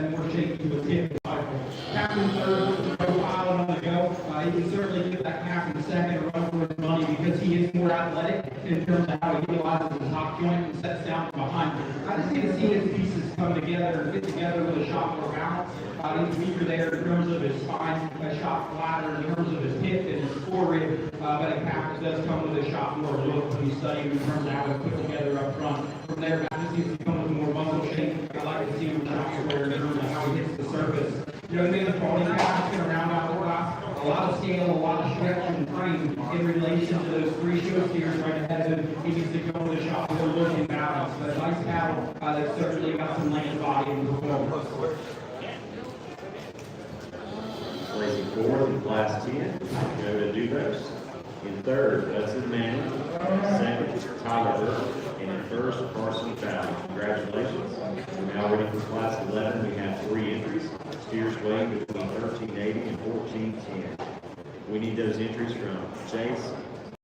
and more shape to his hip cycle. Calf in third, profile on the go. He can certainly give that calf in second a run for his money because he is more athletic in terms of how he utilizes his hop joint and sets down from behind. I just need to see his pieces come together and fit together with a shot more balance. He's weaker there in terms of his spine, a shot flatter in terms of his hip and his forehead, but a calf does come with a shot more look when you study in terms of how it's put together up front. From there, I just need to come with more muscle shape. I like to see him shot square in terms of how he hits the surface. You know, the quality calf is going to round out the class. A lot of scale, a lot of stretch and frame in relation to those three show steers right ahead of him. He needs to go with a shot more look and balance. But a nice cattle that's certainly got some land body in the performance. Placing fourth in class 10, go to Dubos. In third, Hudson Manning. Second, Tyler Burke. And in first, Carson Fowler. Congratulations. We're now ready for class 11. We have 3 entries. Steers weighing between 1380 and 1410. We need those entries from Chase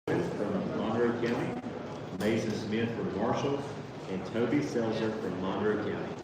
from Monroe County, Mason Smith from Marshall, and Toby Selzer from Monroe County.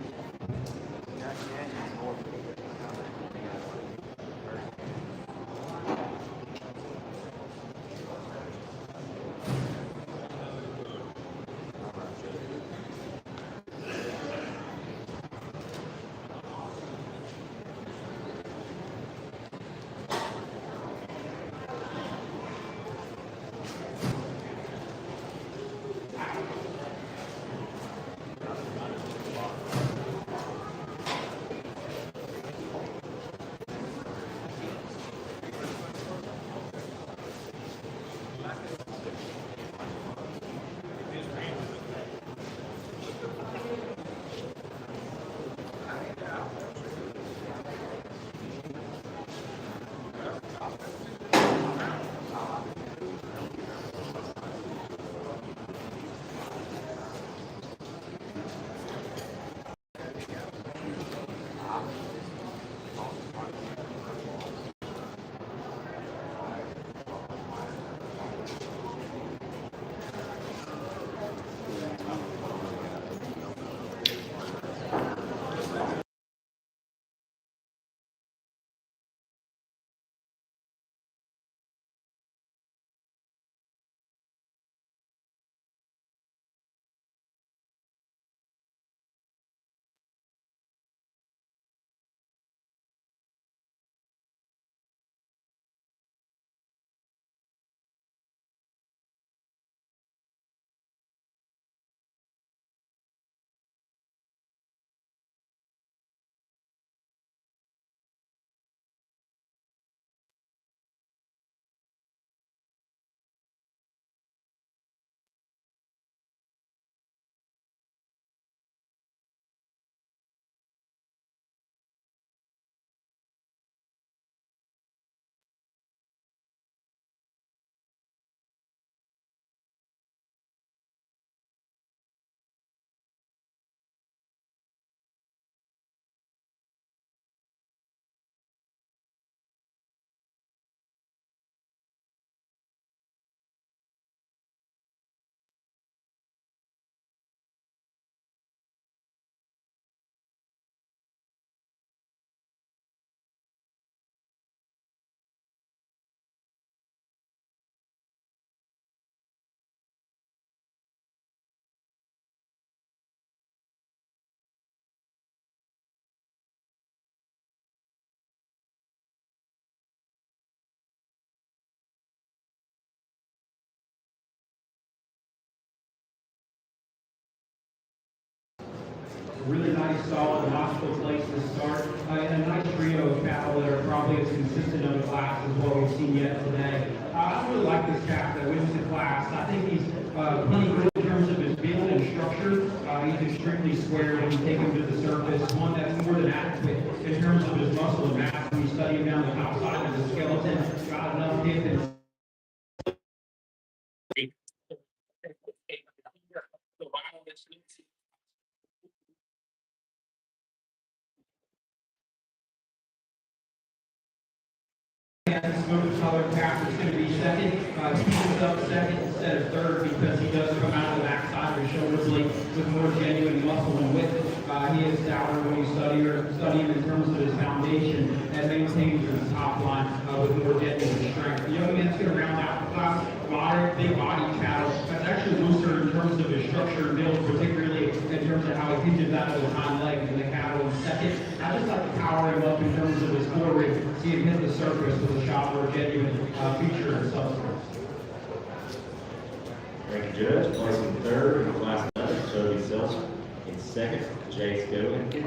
Really nice, solid, logical place to start. And a nice trio of cattle that are probably as consistent of a class as what we've seen yet today. I really like this calf that wins the class. I think he's plenty good in terms of his build and structure. He's extremely square when you take him to the surface. One that's more than adequate in terms of his muscle and mass. When you study him down the top side of the skeleton, got enough hip and smooth colored calf is going to be second. He moves up second instead of third because he does come out of the backside of his shoulder blade with more genuine muscle and width. He is stouter when you study study him in terms of his foundation and maintains his top line with more depth and strength. The young man's going to round out the class, big body cattle. That's actually looser in terms of his structure and build, particularly in terms of how he hinges out of the hind legs in the cattle in second. I just like to power him up in terms of his forward, see him hit the surface with a shot more genuine feature and substance. Thank you, Judge. Placing third in Class 11, Toby Seltzer. In second, Chase Gogan.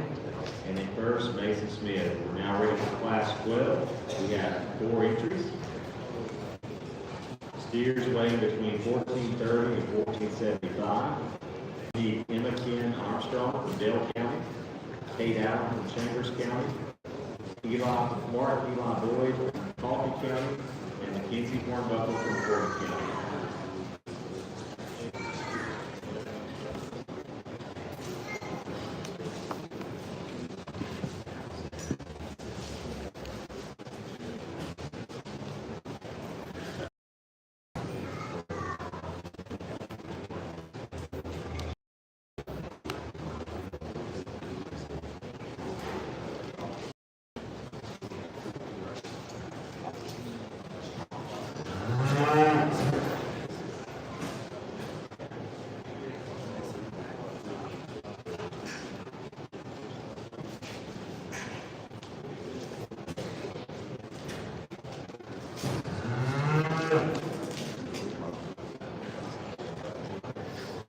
And in first, Mason Smith. We're now ready for Class 12. We have 4 entries. Steers weighing between 1430 and 1475. The Emma Ken Armstrong from Dale County. Kate Allen from Chambers County. Mark Eli Boyd from Coffee County. And Mackenzie Hornbuckle from Gordon County.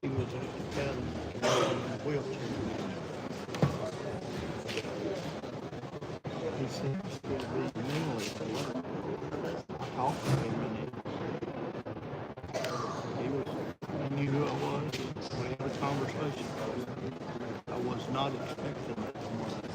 He was in a wheelchair. He seems to be mentally alert. I talked to him and he knew who I was. We had a conversation. I was not expecting that from him.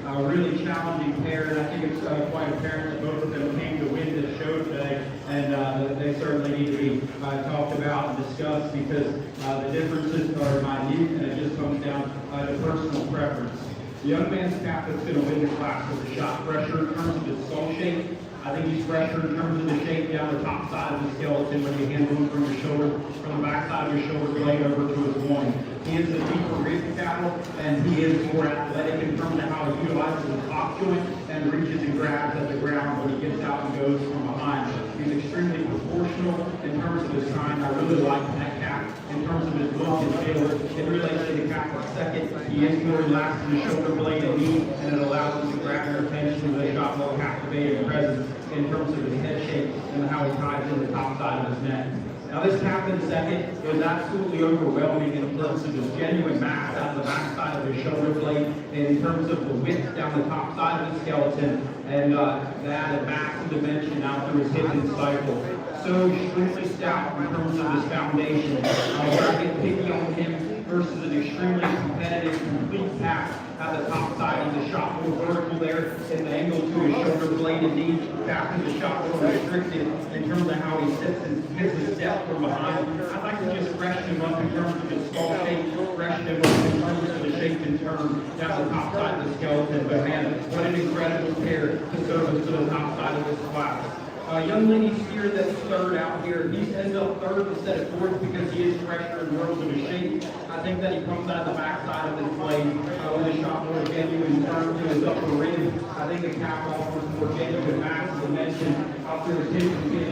A really challenging pair, and I think it's quite apparent that both of them came to win this show today, and they certainly need to be talked about and discussed because the differences are minute, and it just comes down to personal preference. The young man's calf that's going to win the class with the shot pressure in terms of his skull shape. I think he's fresher in terms of the shape down the top side of the skeleton when you handle him from your shoulder, from the back side of your shoulder blade over to his loin. He is a deeper rib cattle, and he is more athletic in terms of how he utilizes his top joint and reaches and grabs at the ground when he gets out and goes from behind. He's extremely proportional in terms of his kind. I really like that calf in terms of his look and feel. It relates to the calf for a second. He is more relaxed in the shoulder blade and knee, and it allows him to grab their attention with a shot more captivating presence in terms of his head shape and how he ties in the top side of his neck. Now this calf in second was absolutely overwhelming in terms of his genuine mass out of the back side of his shoulder blade, and in terms of the width down the top side of the skeleton, and that added mass and dimension out through his hip and cycle. So extremely stout in terms of his foundation. Where I get picky on him versus an extremely competitive, complete calf at the top side. He's a shot more vertical there in the angle to his shoulder blade and knee. Calf is a shot more restricted in terms of how he sits and gets his step from behind. I'd like to just freshen him up in terms of his skull shape, freshen him up in terms of the shape and turn down the top side of the skeleton. But man, what an incredible pair to service to the top side of this class. Young lady steer that's third out here, he ends up third instead of fourth because he is fresher in terms of his shape. I think that he comes out of the back side of his blade with a shot more genuine turn to his upper rib. I think the calf offers more genuine mass, as I mentioned, out through his hips and knees.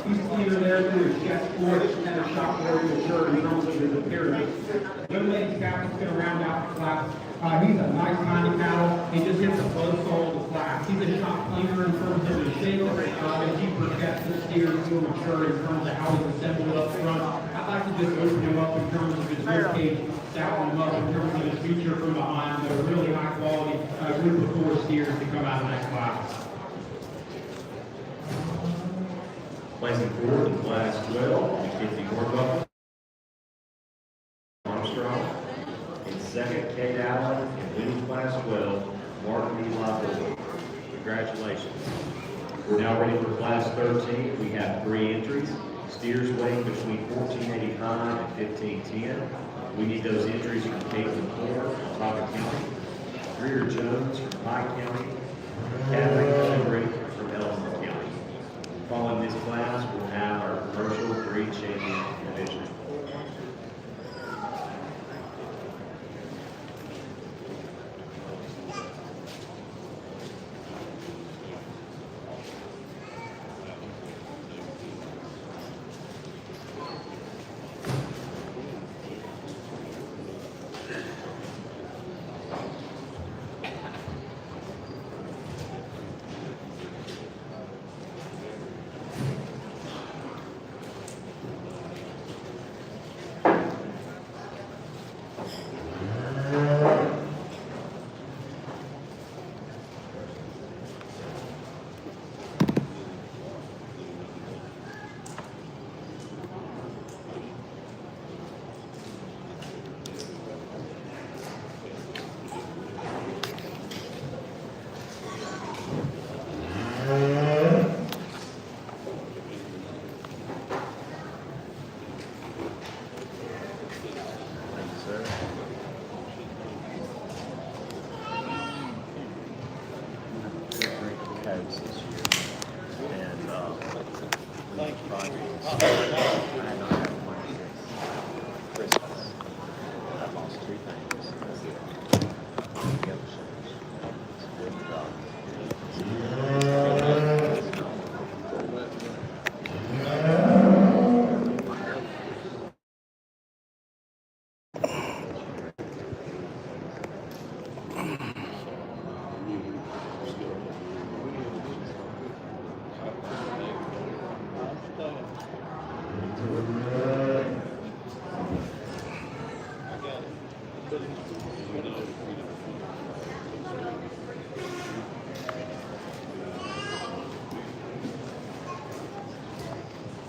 He's either there through his chest forward and a shot more mature in terms of his appearance. Young lady's calf is going to round out the class. He's a nice tiny cattle. He just hits a close soul of the class. He's a shot cleaner in terms of his shape. As he projects the steers more mature in terms of how he's assembled up front. I'd like to just open him up in terms of his rib cage, saddle him up in terms of his future from behind. But a really high quality group of 4 steers to come out of that class. Placing fourth in class 12, Mackenzie Morbuck, Armstrong. In second, Kate Allen. In winning class 12, Martin E. Lafleur. Congratulations. We're now ready for class 13. We have 3 entries. Steers weighing between 1485 and 1510. We need those entries from Caitlin Moore from Talbot County, Greer Jones from Pike County, Kathleen Henry from Elton County. Following this class, we'll have our commercial breed changing division.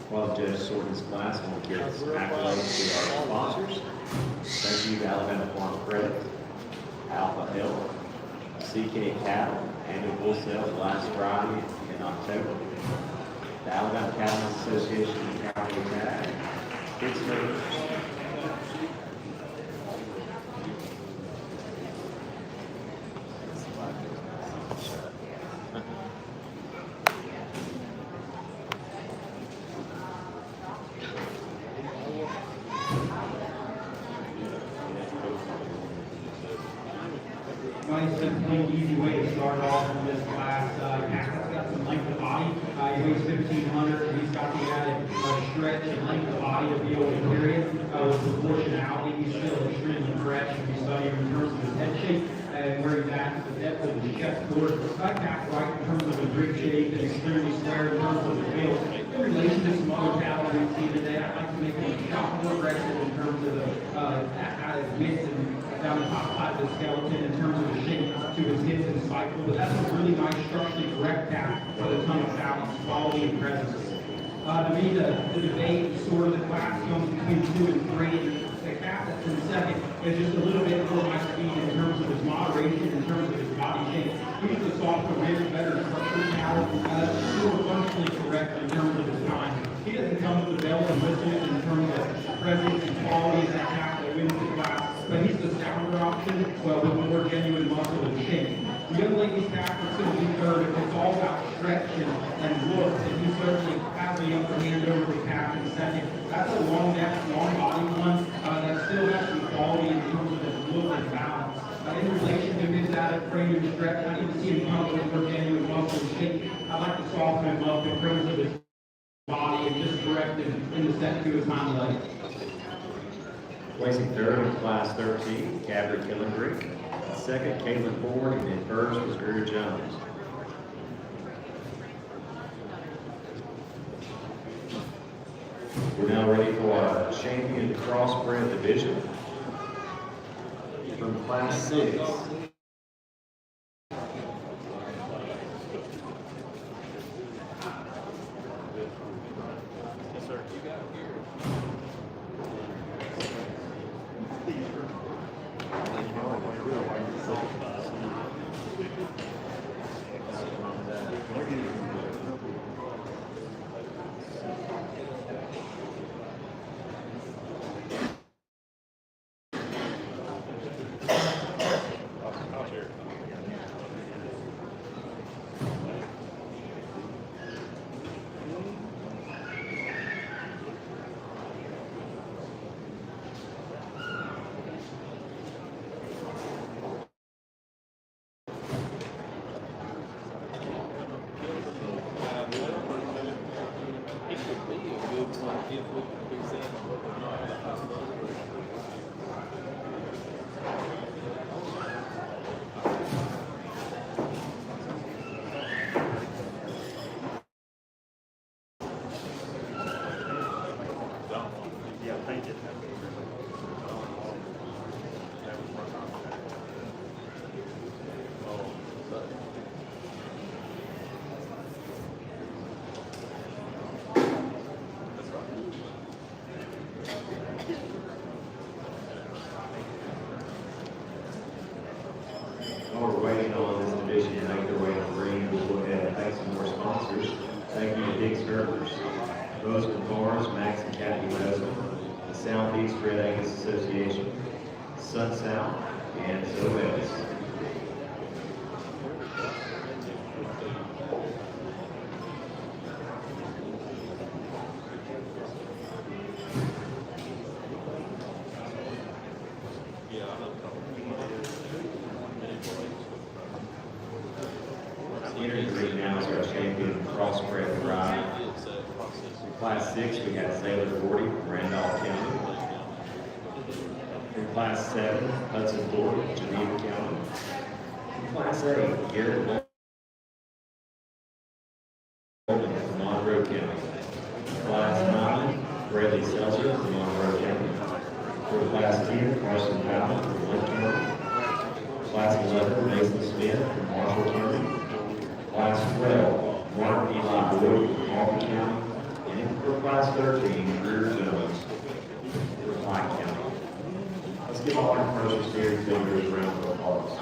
While the judges sort this class, I want to give accolades to our sponsors. Thank you to Alabama FarmersFed, Alpha Health, CK Cattle annual bull sales last Friday in October. The Alabama Cattlemen's Association and County Tag, Pittsburgh. Nice, simple, easy way to start off in this class. Calf that's got some length of body. He weighs 1,500, and he's got the added stretch and length of body to be able to carry it. With proportionality, he's still extremely fresh if you study him in terms of his head shape and where he's at, the depth of his chest board. Calf right in terms of his rib shape and extremely square in terms of his build. In relation to some other cattle we see today, I'd like to make him a lot more aggressive in terms of the out of mitts and down the top side of the skeleton in terms of the shape to his hips and cycle. But that's a really nice structurally correct calf for the ton of balance, quality, and presence. To me, the debate sort of the class comes between 2 and 3. The calf that's in second is just a little bit more my speed in terms of his moderation, in terms of his body shape. He's the softer rib, better structure now, more functionally correct in terms of his time. He doesn't come with the bell and whistle in terms of presence and quality as that calf that wins the class, but he's the sounder option, well, with more genuine muscle and shape. The young lady's calf is going to be third. It's all about stretch and look, and he certainly has the upper hand over the calf in second. That's a long neck, long body one that still has some quality in terms of his look and balance. In relation to his added frame and stretch, I need to see him come with more genuine muscle and shape. I'd like to soften him up in terms of his body and just correct him in the set to his hind leg. Placing third in class 13, Cabri Killenbrink. Second, Caitlin Ford, and then first was Drew Jones. We're now ready for our champion crossbred division. From class 6. While we're waiting on this division to make their way to the ring, we'll go ahead and thank some more sponsors. Thank you to Dick's Burgers, Bozeman Farms, Max and Kathy Bozeman, the Southeast Red Angus Association, Sun South, and SOS. Entering the ring now is our champion crossbred ride. In class 6, we have Sailor 40 from Randolph County. In class 7, Hudson 40, Geneva County. In class 8, Garrett Golden from Monroe County. Class 9, Bradley Seltzer from Monroe County. For class 10, Carson Powell from Lake County. Class 11, Mason Smith from Marshall County. Class 12, Mark Eli Boyd from Coffee County. And for class 13, Drew Jones for Pine County. Let's give all our first steering fielders a round of applause.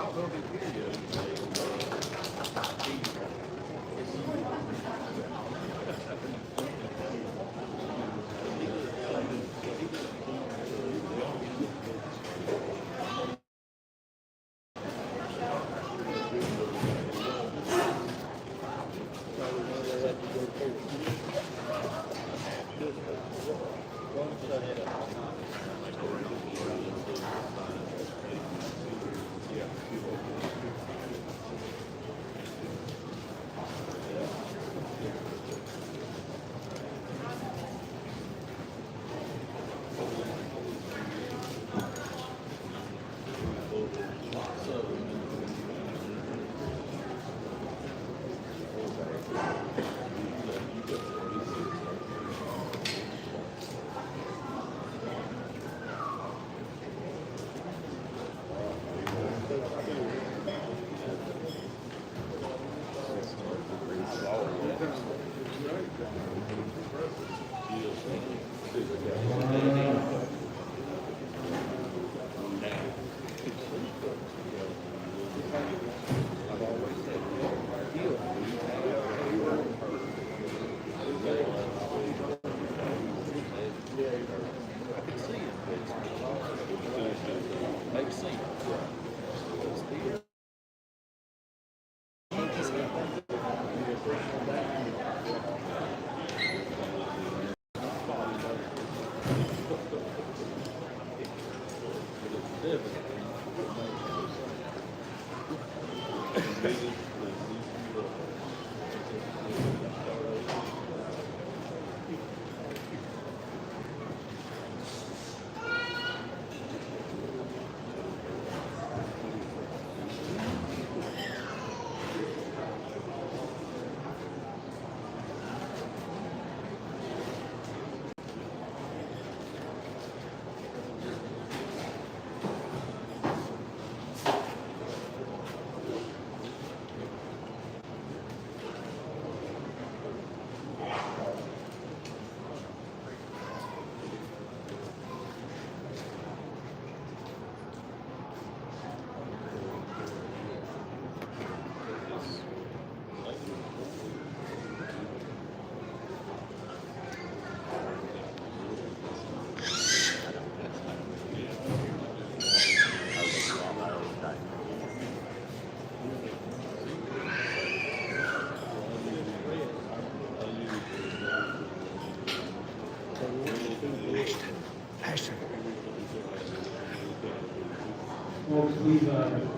Folks, we've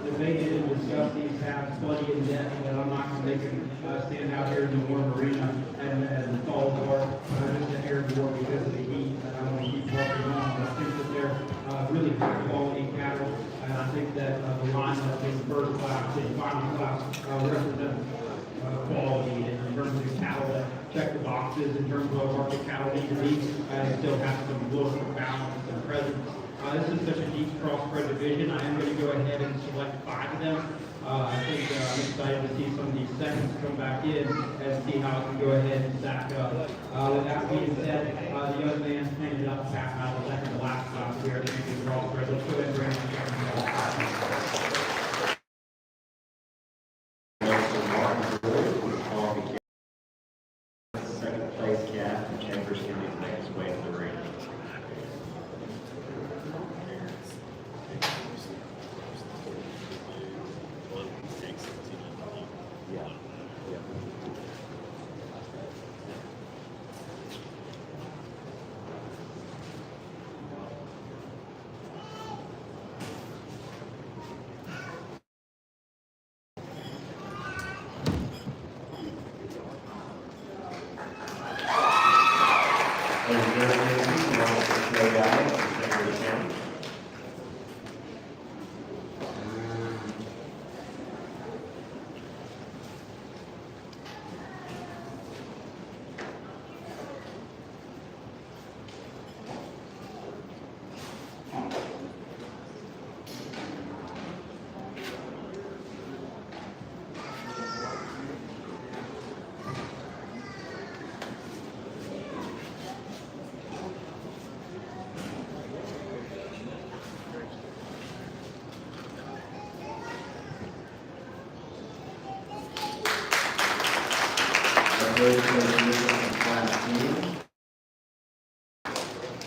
debated and discussed these tabs plenty in depth, but I'm not going to make them stand out here in the warm arena and the tall bar. I'm just here more because of the heat, and I want to keep walking on. I think that they're really high quality cattle, and I think that the lineup in first class and final class represent quality in terms of cattle that check the boxes in terms of what market cattle need to be, and still have some local balance and presence. This is such a deep crossbred division. I am going to go ahead and select 5 of them. I think I'm excited to see some of these seconds come back in and see how I can go ahead and stack up. With that being said, the young man handed up back out of the last class here at the crossbred. Let's go ahead and bring him. Second place calf, and Chambers can make his way to the ring.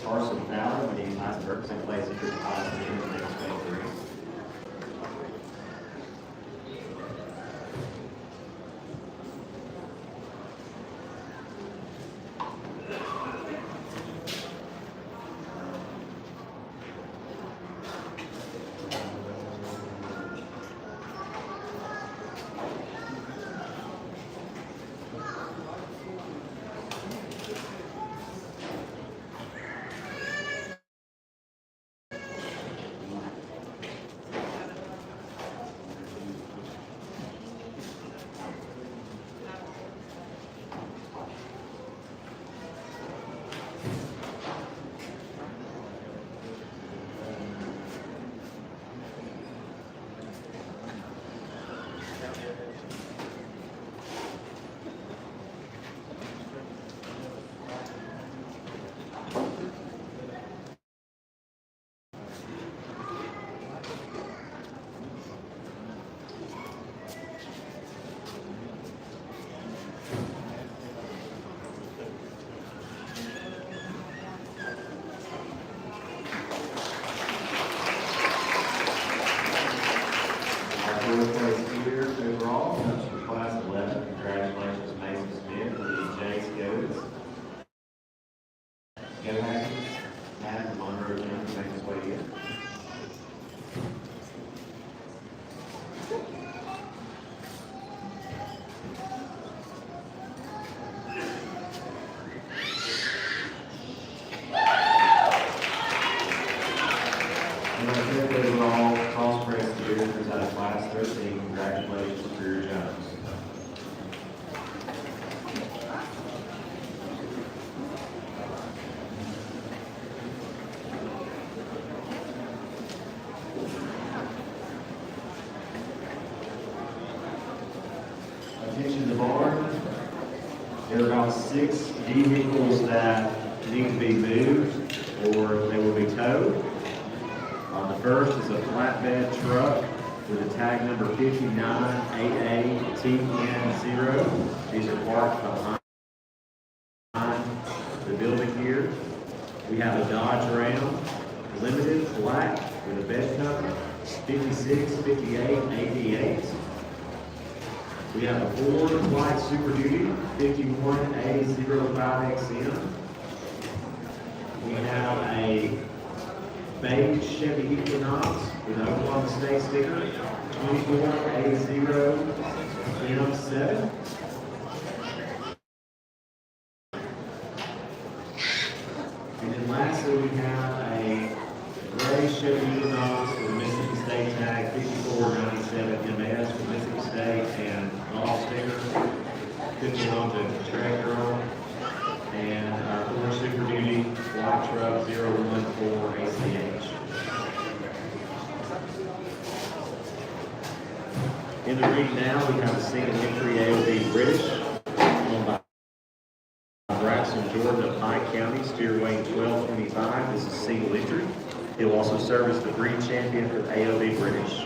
Carson Fowler, when he's Iceberg, second place in Group 5 team, and makes his way to the ring. Fourth place here overall, comes from class 11. Congratulations, Mason Smith, and Chase Goes. Go Hackers, Matt from Monroe County, make his way in. and congratulations for your jobs. Attention to the board. There are about 6 vehicles that need to be moved or they will be towed. The first is a flatbed truck with a tag number 59AA-TN0. These are parked behind the building here. We have a Dodge Ram Limited black with a bed cover 565888. We have a Ford Flight Super Duty 51A05XM. We have a beige Chevy Equinox with an Oklahoma State sticker 24A0M7. And then lastly, we have a gray Chevy Equinox with a Mississippi State tag 5497MS with Mississippi State and golf sticker. Could belong to tractor on. And our Ford Super Duty Flight Truck 014 ACH. In the read now, we have a single entry AOB British, owned by Braxton, Georgia, Pike County, steer weight 1225. This is single entry. It will also serve as the breed champion for AOB British.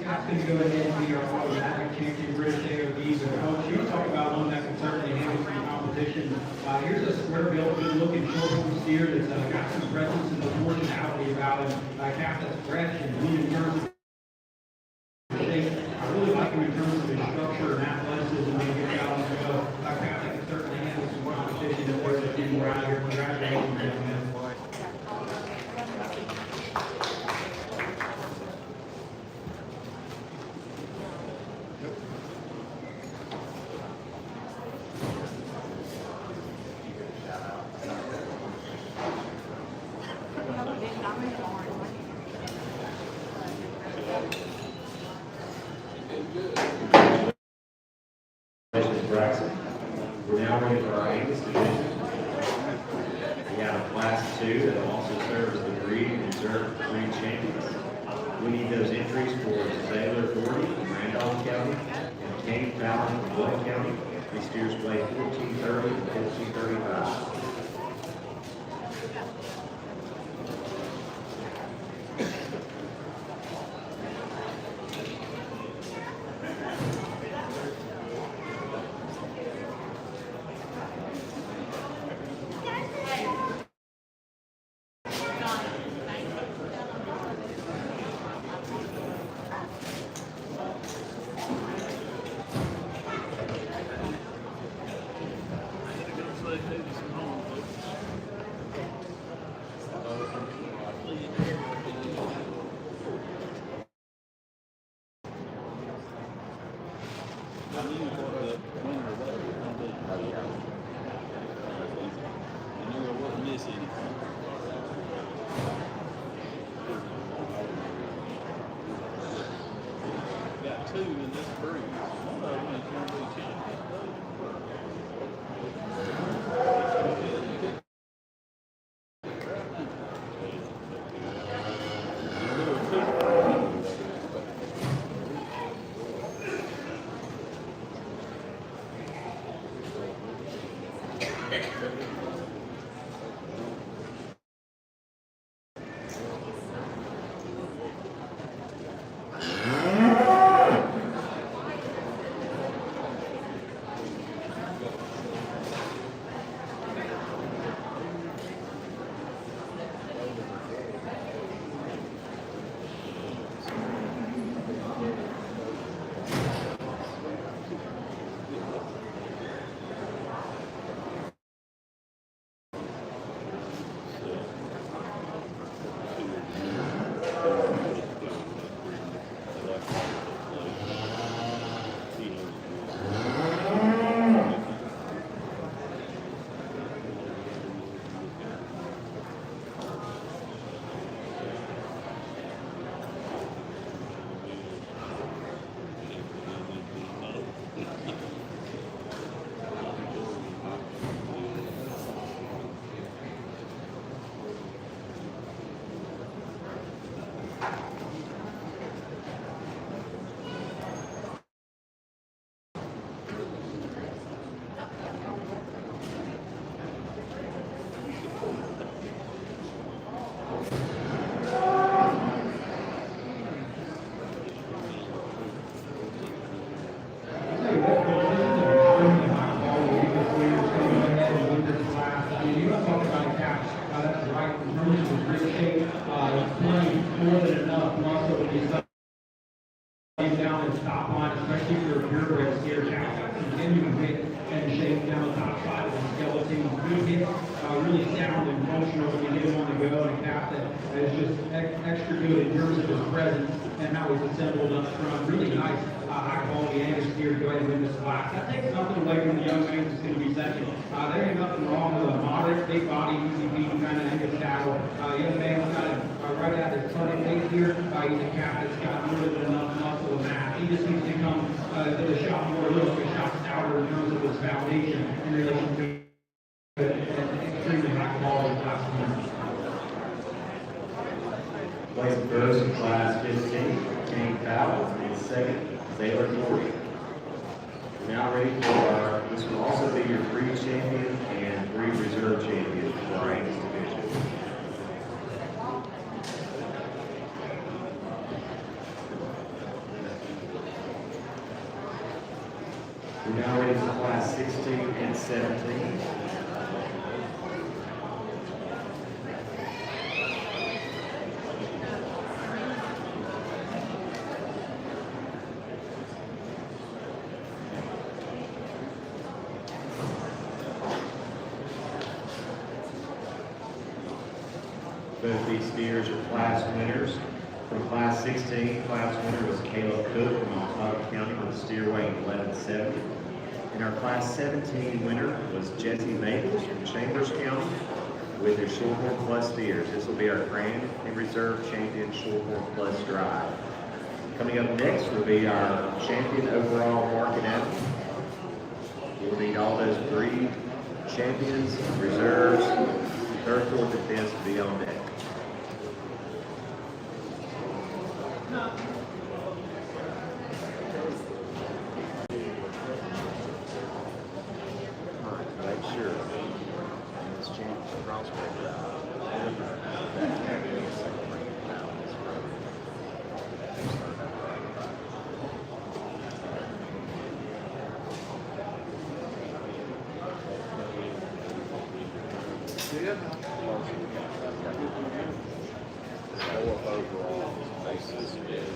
Scott's going to go ahead and be our automatic champion British AOB, but Coach, you talk about one that can certainly handle some competition. Here's a square built, good looking short steer that's got some presence and proportionality about him, calf that's fresh and lean in terms of shape. I really like him in terms of his structure and athleticism and get out on the go. A calf that can certainly handle some competition and work with him around here. Congratulations, young man. Braxton. We're now ready for our Angus division. We have a Class 2 that will also serve as the breed and reserve breed champions. We need those entries for Baylor 40 from Randolph County and Kane Fallon from Floyd County. These steers weigh 1430 and 1435. Two in this breed. One of them is going to be champion. Down the top line, especially for a purebred steer cow, continuing to hit and shape down the top side of the skeleton. Good hit, really sound and functional when you get him on the go, and a calf that is just extra good in terms of his presence and how he's assembled up front. Really nice, high quality Angus steer to go ahead and win this class. That takes nothing away from the young man who's going to be second. There ain't nothing wrong with a moderate, big body, easy beating kind of Angus cattle. Young man's got it right at his front end here. He's a calf that's got more than enough muscle and mass. He just needs to come to the shop more, a little bit shot stouter in terms of his foundation in relation to an extremely high quality class. Placing first in class 15, King Powell, and second, Taylor Corey. Now ready for this will also be your breed champion and breed reserve champion for our Angus division. We're now ready for class 16 and 17. Both these steers are class winners. From class 16, class winner was Caleb Cook from Ottawa County with a steer weighing 1170. And our class 17 winner was Jesse Maples from Chambers County with their Shorthorn Plus steers. This will be our Grand and Reserve Champion Shorthorn Plus drive. Coming up next will be our champion overall market animal. We'll need all those breed champions, reserves, third, fourth, and fifth to be on deck. Make sure this change overall basis is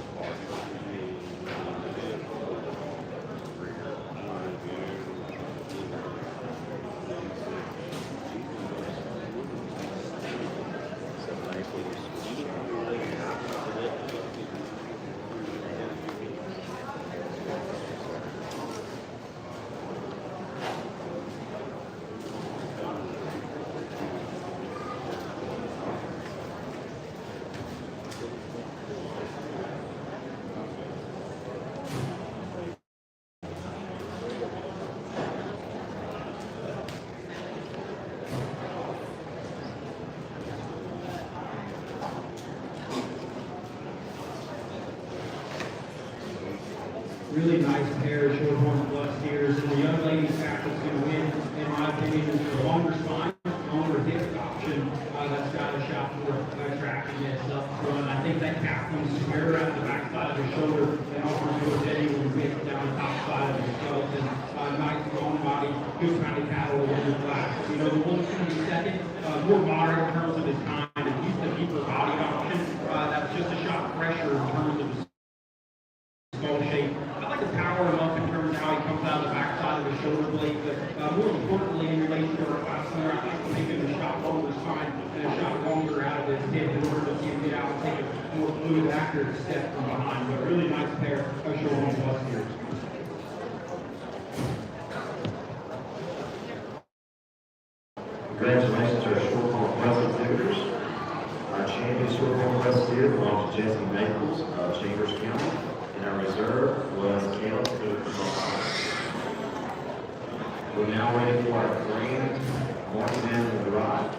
Really nice pair of Shorthorn Plus steers, and the young lady's calf that's going to win, in my opinion, is the longer spine, longer hip option that's got a shot for attractiveness up front. I think that calf comes square around the back side of the shoulder and offers you a genuine width down the top side of the skeleton. Nice long body, good kind of cattle in the class. You know, the one that's going to be second, more moderate in terms of his kind, and he's the deeper body option. That's just a shot fresher in terms of his skull shape. I like to power him up in terms of how he comes out of the backside of the shoulder blade, but more importantly, in relation to our class winner, I like to make him a shot longer spine and a shot longer out of his hip in order to see him get out and take a more fluid, accurate step from behind. But really nice pair. Mark Green, marking down to the right.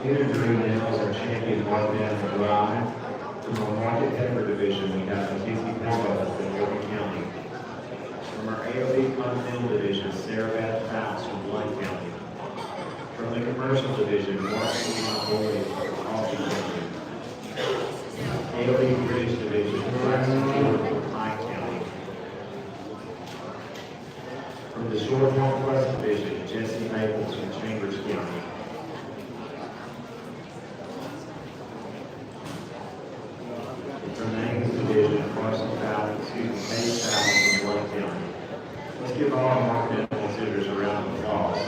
Introducing now is our champion right down the line. From our Market Heifer division, we have Mackenzie Pellis in Morgan County. From our AOB Continental division, Sarah Beth Faust from Blount County. From the commercial division, Mark Boyd from Austin County. AOB British division, Braxton Ford from Pine County. From the Short Northwest division, Jesse Maples from Chambers County. Let's give all our market contributors a round of applause.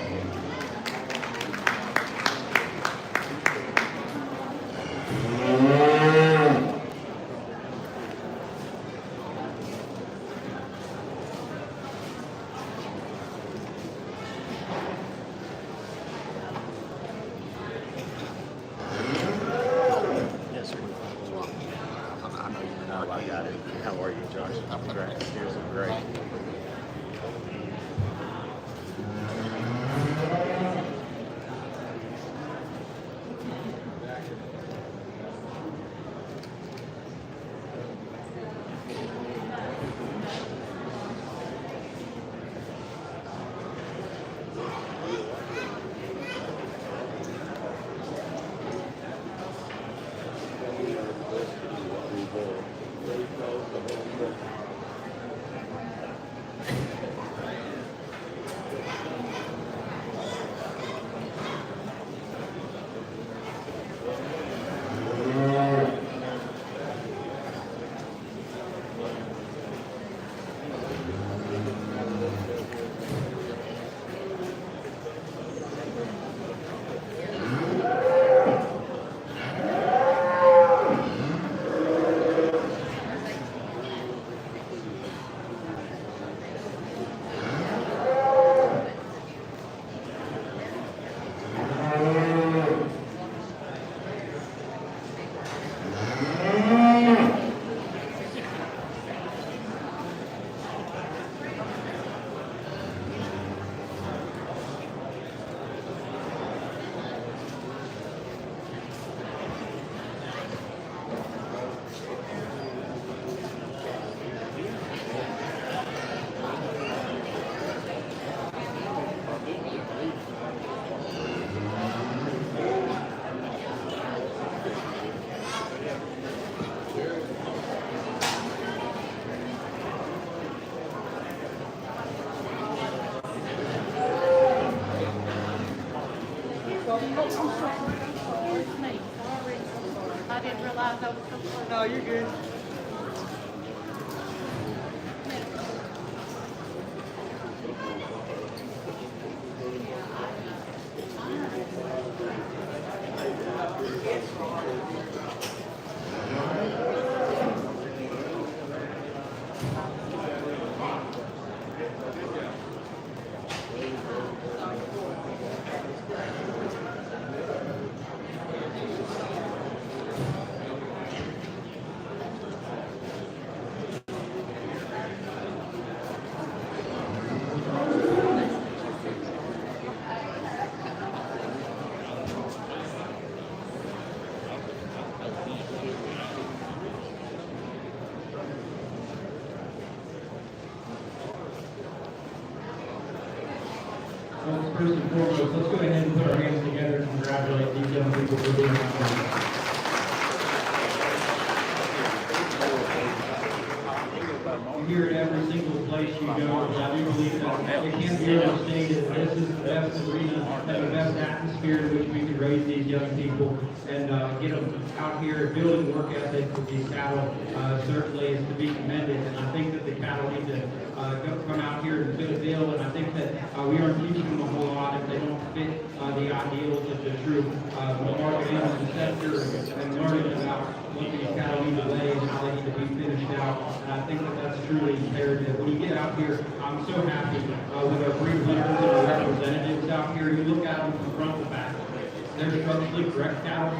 It's me, sorry. I didn't realize I was so close. No, you're good. Well, first and foremost, let's go ahead and put our hands together and congratulate these young people for being out You hear it every single place you go, but I do believe that it can't be overstated. This is the best arena and the best atmosphere in which we can raise these young people and get them out here building work ethic with these cattle. Certainly is to be commended, and I think that the cattle need to come out here and fit a bill, and I think that we aren't teaching them a whole lot if they don't fit the ideals of the true marketing and sector and learning about what these cattle need to lay and how they need to be finished out. And I think that that's truly imperative. When you get out here, I'm so happy with our breed leaders and our representatives out here. You look at them from front to back. They're structurally correct cattle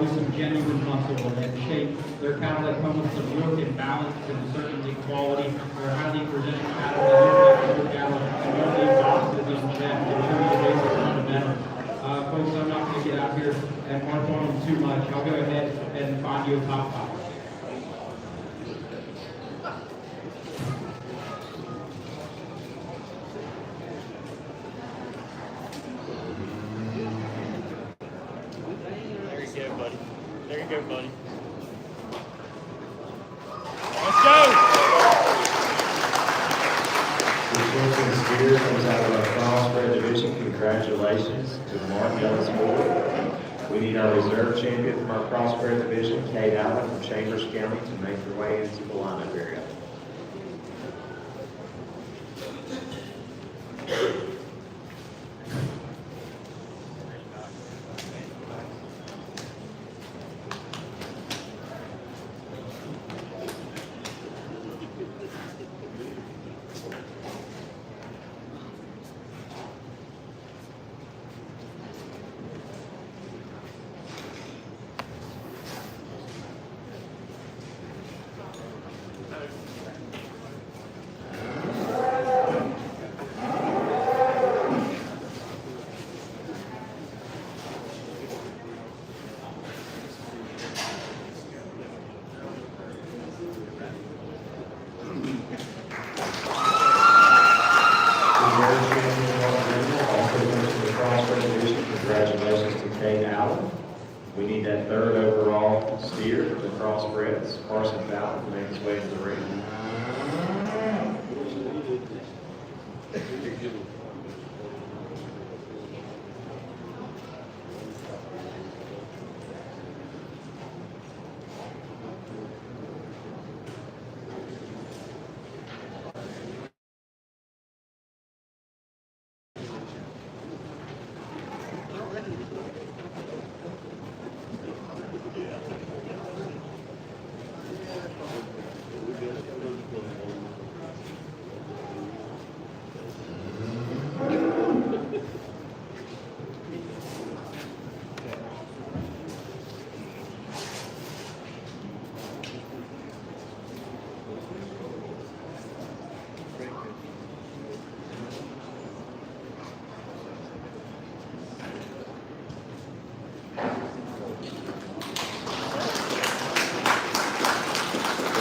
with some genuine muscle and shape. They're cattle that come with some look and balance and certainly quality. They're highly presented cattle that look like good cattle and don't leave boxes on them to show you the basic fundamentals. Folks, I'm not going to get out here and harp on them too much. I'll go ahead and find you a top five. There you go, buddy. There you go, buddy. Let's go! The Champion Steer comes out of our crossbred division. Congratulations to Mark Ellis Ford. We need our reserve champion from our crossbred division, Kate Allen from Chambers County, to make her way into the lineup area. Congratulations to Kate Allen. We need that third overall steer for the crossbreds, Carson Fallon, to make his way to the ring.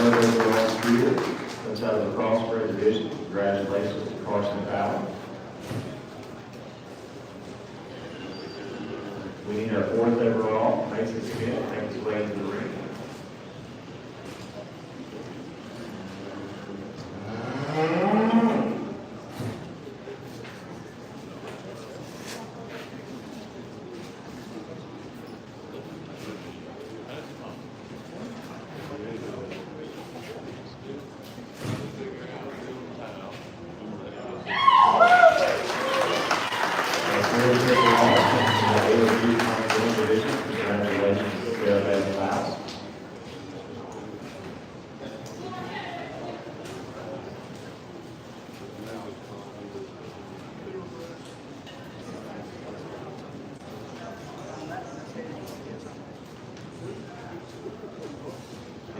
Third overall steer comes out of the crossbred division. Congratulations to Carson Fallon. We need our fourth overall, Mason Smith, to make his way into the ring.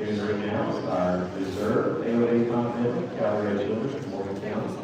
Here's to announce our reserve AOA Continental Cavalry Children of Morgan County.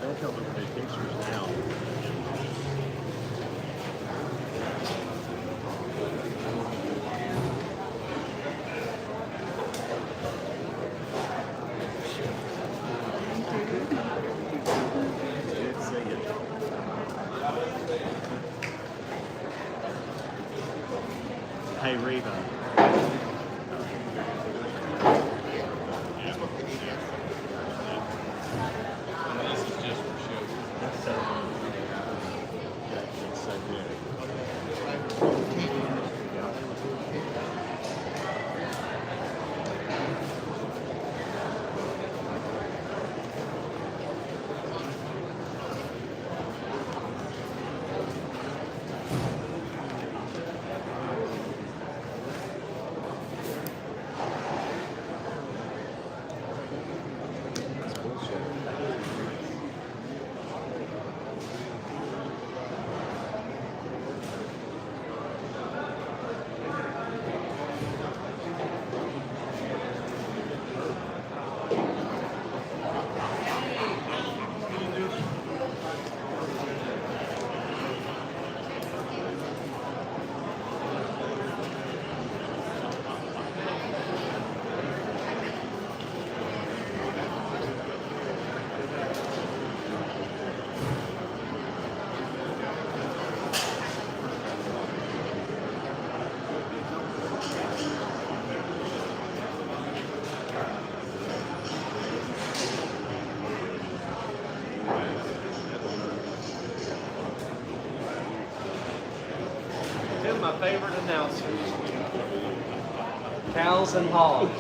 Don't tell them to take pictures now. Good seeing you. Hey, Reva. Two of my favorite announcers, cows and hogs.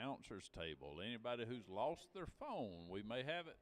Announcer's table. Anybody who's lost their phone, we may have it.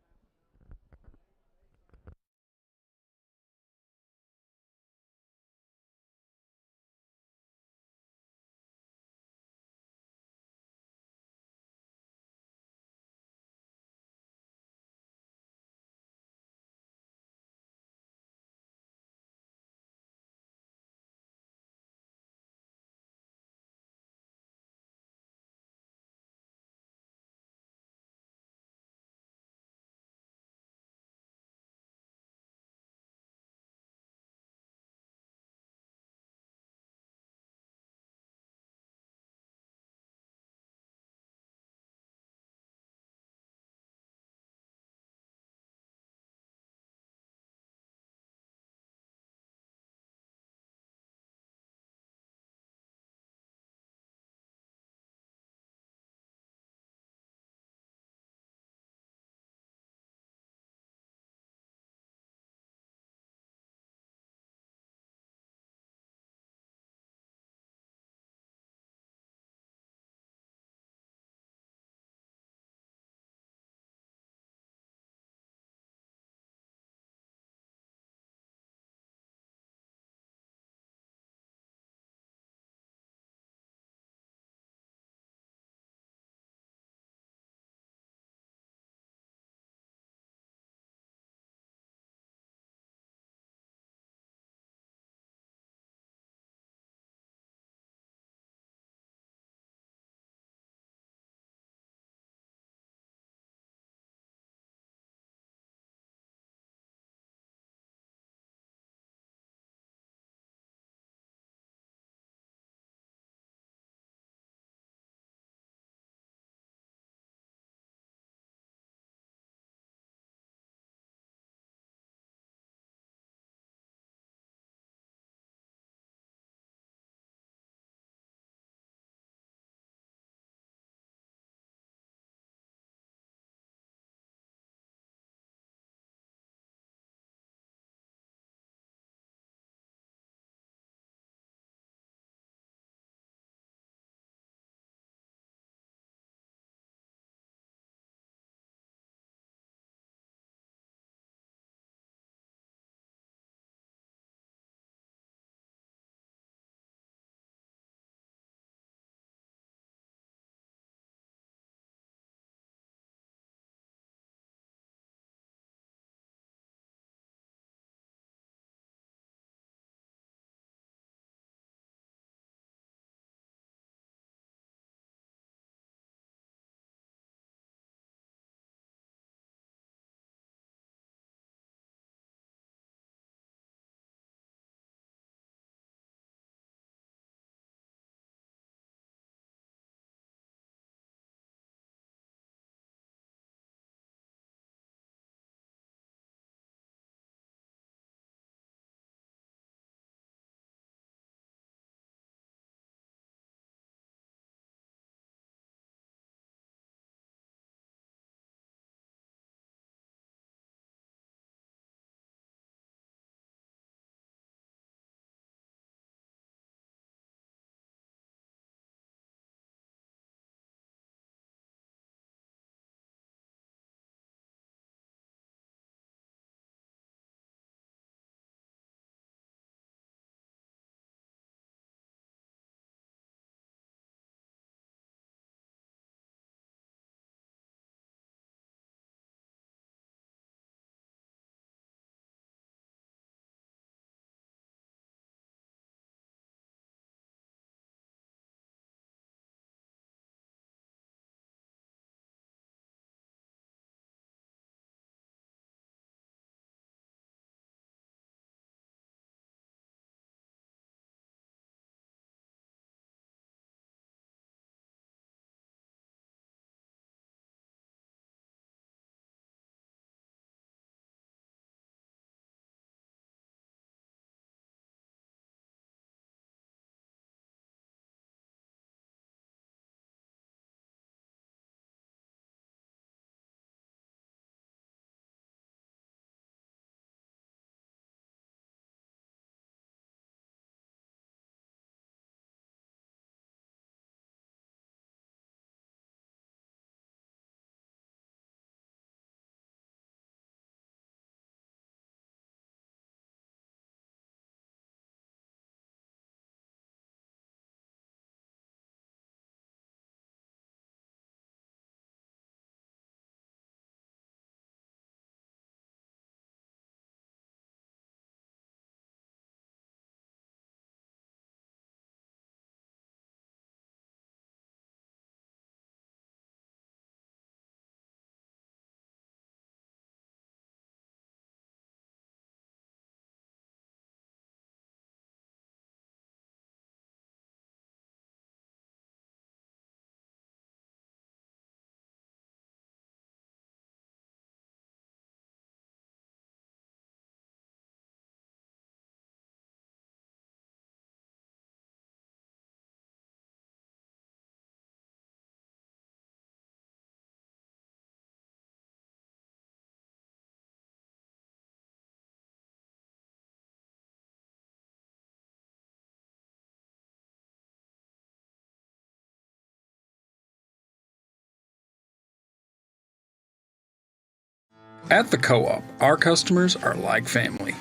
At the Co-op, our customers are like family.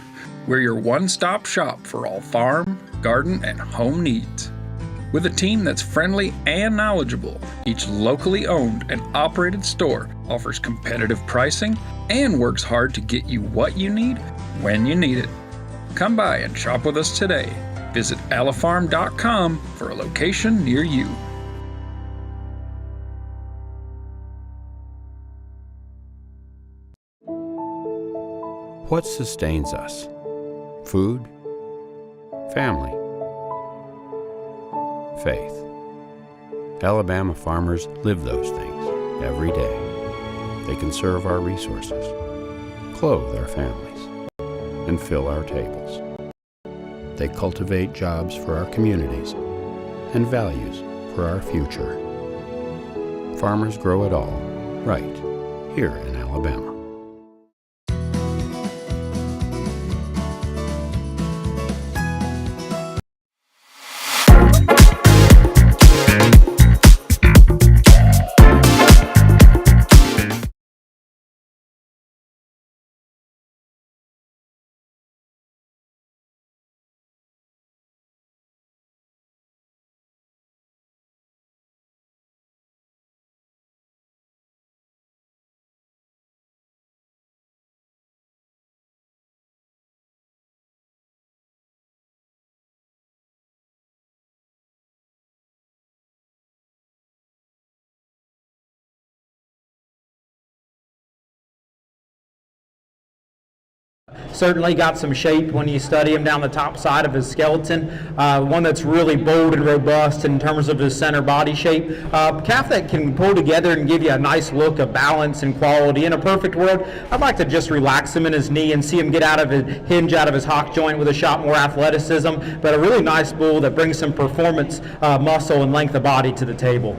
We're your one-stop shop for all farm, garden, and home needs. With a team that's friendly and knowledgeable, each locally owned and operated store offers competitive pricing and works hard to get you what you need when you need it. Come by and shop with us today. Visit alafarm.com for a location near you. What sustains us? Food? Family? Faith. Alabama farmers live those things every day. They conserve our resources, clothe our families, and fill our tables. They cultivate jobs for our communities and values for our future. Farmers grow it all, right here in Alabama. Certainly got some shape when you study him down the top side of his skeleton. One that's really bold and robust in terms of his center body shape. Calf that can pull together and give you a nice look of balance and quality. In a perfect world, I'd like to just relax him in his knee and see him get out of his hinge out of his hock joint with a shot more athleticism, but a really nice bull that brings some performance, muscle, and length of body to the table.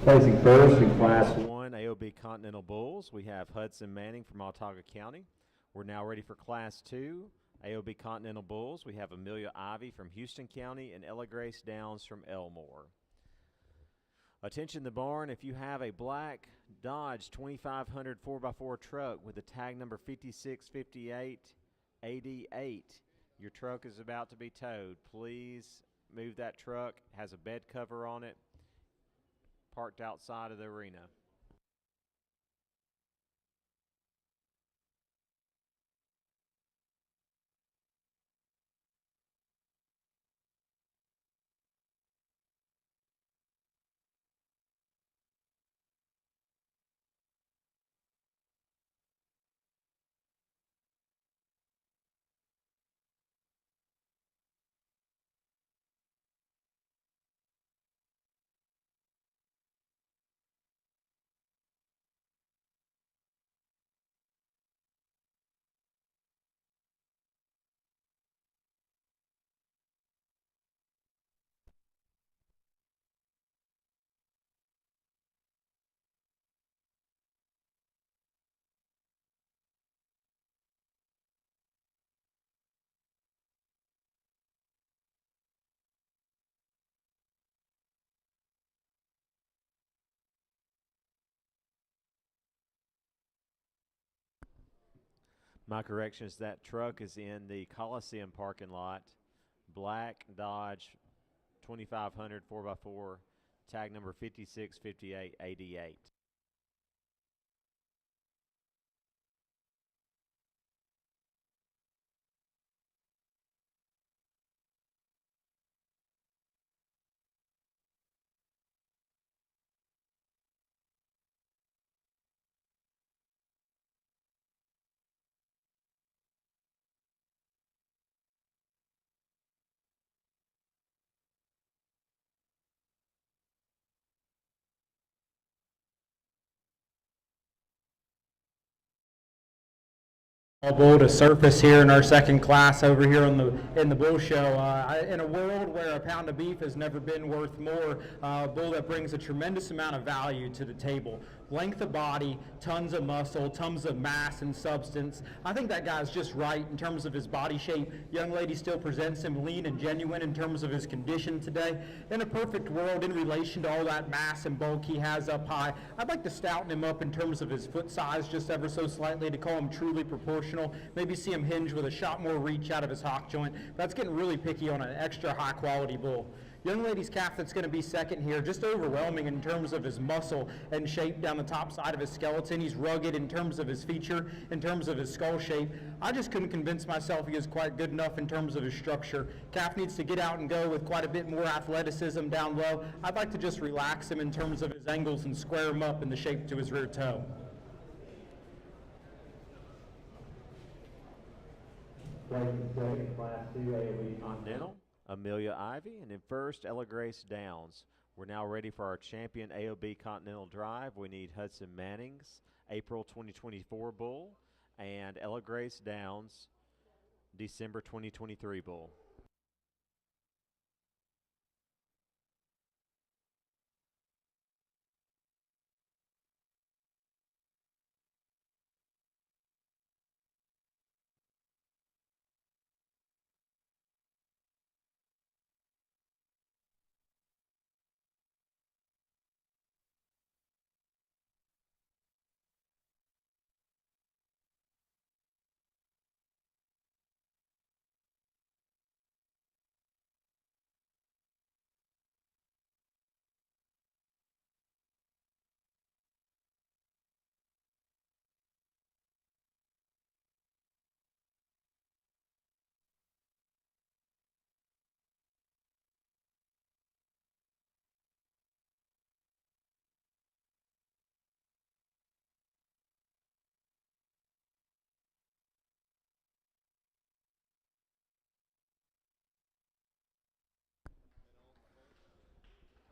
Placing first in Class 1 AOB Continental Bulls, we have Hudson Manning from Autauga County. We're now ready for Class 2 AOB Continental Bulls. We have Amelia Ivy from Houston County and Ella Grace Downs from Elmore. Attention the barn, if you have a black Dodge 2500 4x4 truck with the tag number 565888, your truck is about to be towed. Please move that truck. It has a bed cover on it, parked outside of the arena. My correction is that truck is in the Coliseum parking lot. Black Dodge 2500 4x4, tag number 565888. Bull to surface here in our second class over here in the bull show. In a world where a pound of beef has never been worth more, a bull that brings a tremendous amount of value to the table. length of body, tons of muscle, tons of mass and substance. I think that guy's just right in terms of his body shape. Young lady still presents him lean and genuine in terms of his condition today. In a perfect world, in relation to all that mass and bulk he has up high, I'd like to stouten him up in terms of his foot size just ever so slightly to call him truly proportional. Maybe see him hinge with a shot more reach out of his hock joint. That's getting really picky on an extra high quality bull. Young lady's calf that's going to be second here, just overwhelming in terms of his muscle and shape down the top side of his skeleton. He's rugged in terms of his feature, in terms of his skull shape. I just couldn't convince myself he is quite good enough in terms of his structure. Calf needs to get out and go with quite a bit more athleticism down low. I'd like to just relax him in terms of his angles and square him up in the shape to his rear toe. Class 2 AOB Continental, Amelia Ivy, and in first, Ella Grace Downs. We're now ready for our champion AOB Continental Drive. We need Hudson Manning's April 2024 bull and Ella Grace Downs December 2023 bull.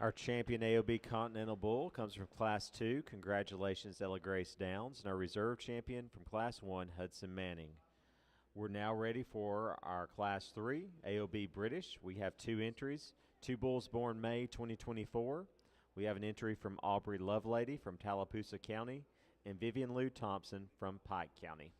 Our champion AOB Continental Bull comes from Class 2. Congratulations, Ella Grace Downs. And our reserve champion from Class 1, Hudson Manning. We're now ready for our Class 3 AOB British. We have 2 entries, 2 bulls born May 2024. We have an entry from Aubrey Lovelady from Tallapoosa County and Vivian Lou Thompson from Pike County.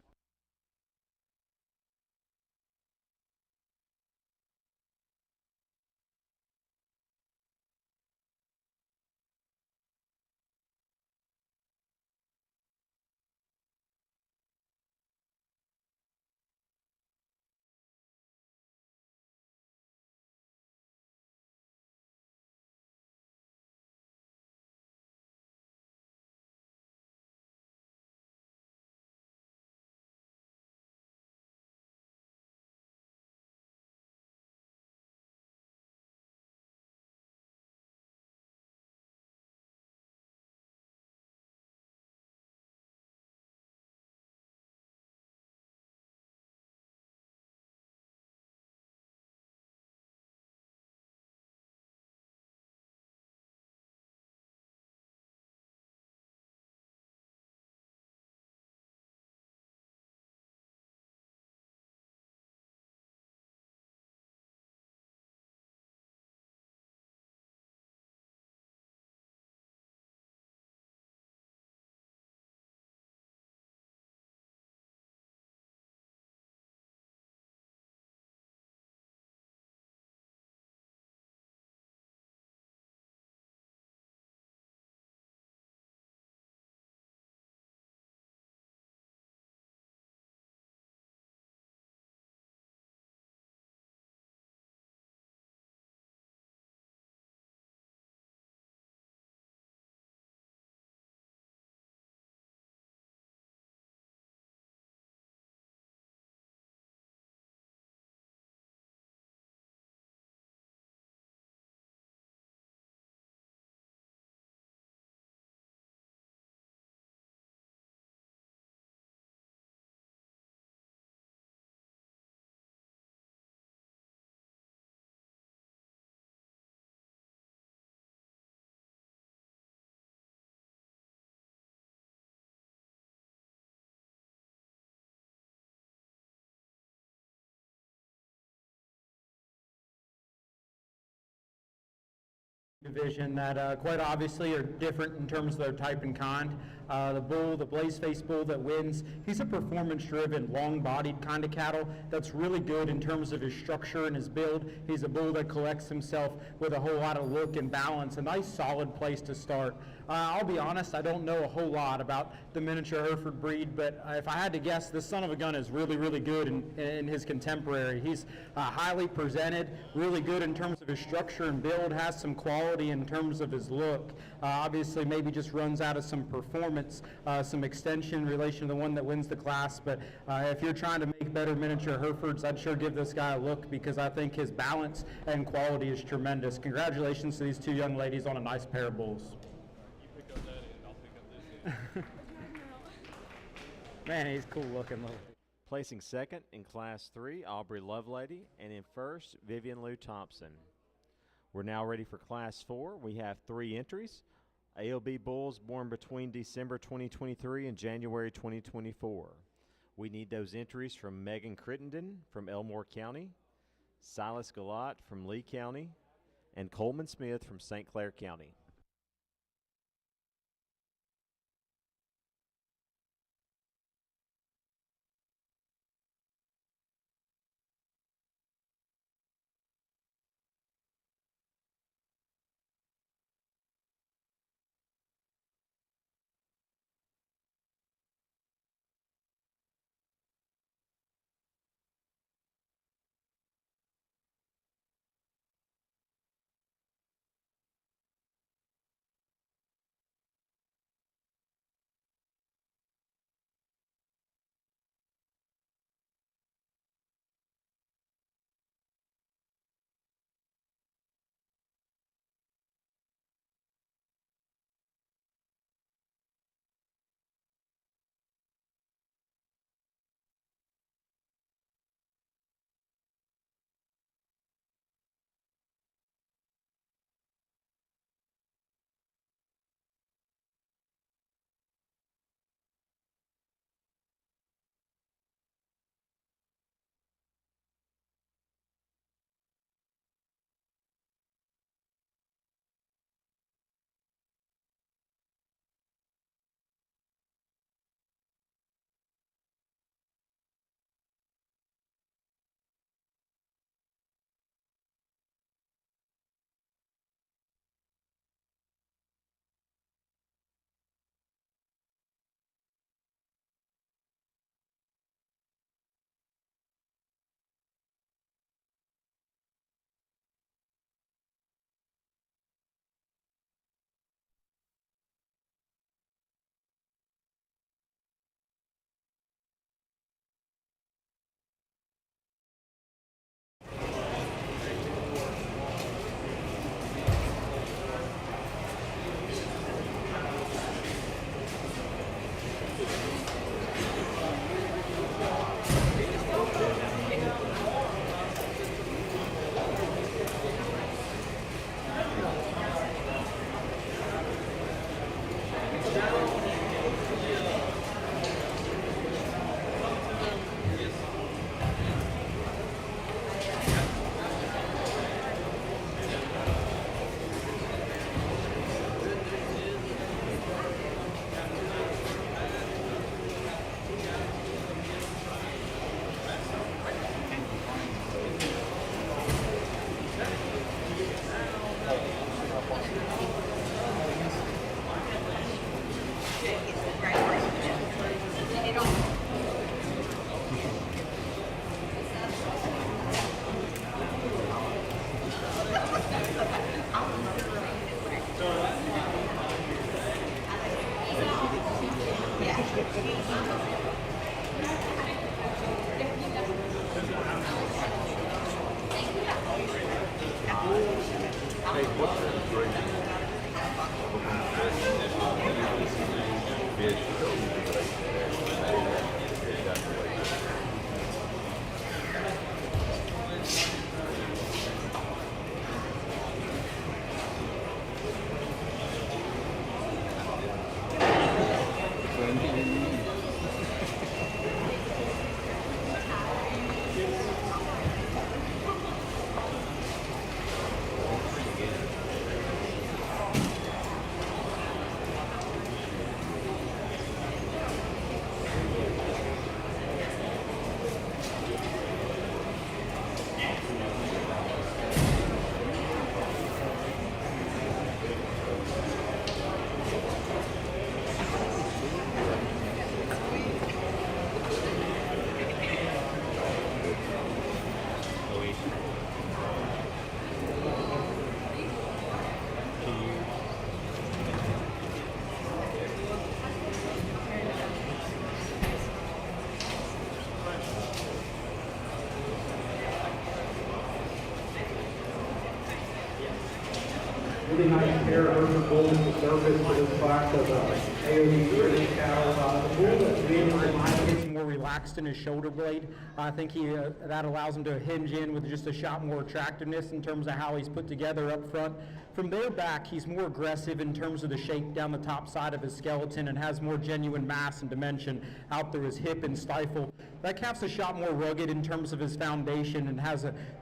division that quite obviously are different in terms of their type and kind. The bull, the blaze-faced bull that wins, he's a performance-driven, long-bodied kind of cattle that's really good in terms of his structure and his build. He's a bull that collects himself with a whole lot of look and balance, a nice solid place to start. I'll be honest, I don't know a whole lot about the miniature Hereford breed, but if I had to guess, this son of a gun is really, really good in his contemporary. He's highly presented, really good in terms of his structure and build, has some quality in terms of his look. Obviously, maybe just runs out of some performance, some extension in relation to the one that wins the class, but if you're trying to make better miniature Herefords, I'd sure give this guy a look because I think his balance and quality is tremendous. Congratulations to these two young ladies on a nice pair of bulls. Man, he's cool looking little. Placing second in Class 3, Aubrey Lovelady, and in first, Vivian Lou Thompson. We're now ready for Class 4. We have 3 entries. AOB bulls born between December 2023 and January 2024. We need those entries from Megan Crittenden from Elmore County, Silas Galat from Lee County, and Coleman Smith from St. Clair County. really nice pair of urban bulls to surface for this class of AOB British cattle. The bull that's been in my Gets more relaxed in his shoulder blade. I think that allows him to hinge in with just a shot more attractiveness in terms of how he's put together up front. From there back, he's more aggressive in terms of the shape down the top side of his skeleton and has more genuine mass and dimension out through his hip and stifle. That calf's a shot more rugged in terms of his foundation and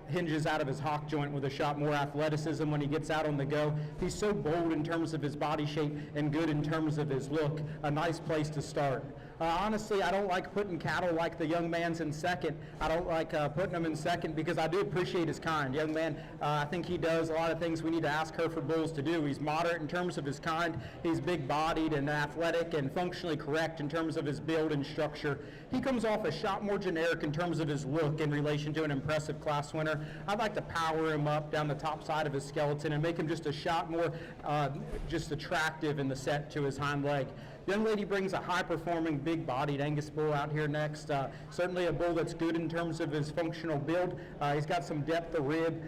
hinges out of his hock joint with a shot more athleticism when he gets out on the go. He's so bold in terms of his body shape and good in terms of his look. A nice place to start. Honestly, I don't like putting cattle like the young man's in second. I don't like putting them in second because I do appreciate his kind. Young man, I think he does a lot of things we need to ask Hereford bulls to do. He's moderate in terms of his kind. He's big-bodied and athletic and functionally correct in terms of his build and structure. He comes off a shot more generic in terms of his look in relation to an impressive class winner. I'd like to power him up down the top side of his skeleton and make him just a shot more just attractive in the set to his hind leg. Young lady brings a high-performing, big-bodied Angus bull out here next. Certainly a bull that's good in terms of his functional build. He's got some depth of rib.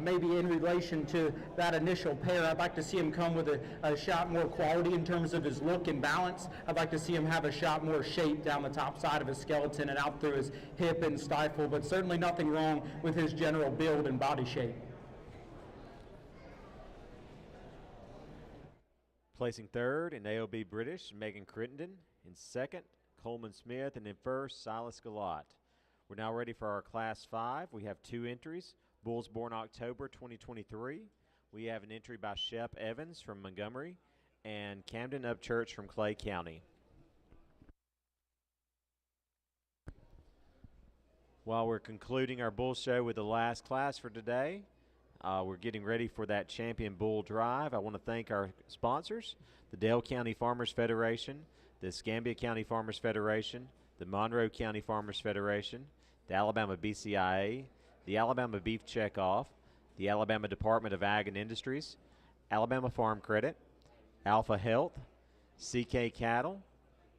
Maybe in relation to that initial pair, I'd like to see him come with a shot more quality in terms of his look and balance. I'd like to see him have a shot more shape down the top side of his skeleton and out through his hip and stifle, but certainly nothing wrong with his general build and body shape. Placing third in AOB British, Megan Crittenden. In second, Coleman Smith. And in first, Silas Galat. We're now ready for our Class 5. We have 2 entries. Bulls born October 2023. We have an entry by Shep Evans from Montgomery and Camden Upchurch from Clay County. While we're concluding our bull show with the last class for today, we're getting ready for that Champion Bull Drive. I want to thank our sponsors, the Dale County Farmers Federation, the Escambia County Farmers Federation, the Monroe County Farmers Federation, the Alabama BCIA, the Alabama Beef Checkoff, the Alabama Department of Ag and Industries, Alabama Farm Credit, Alpha Health, CK Cattle,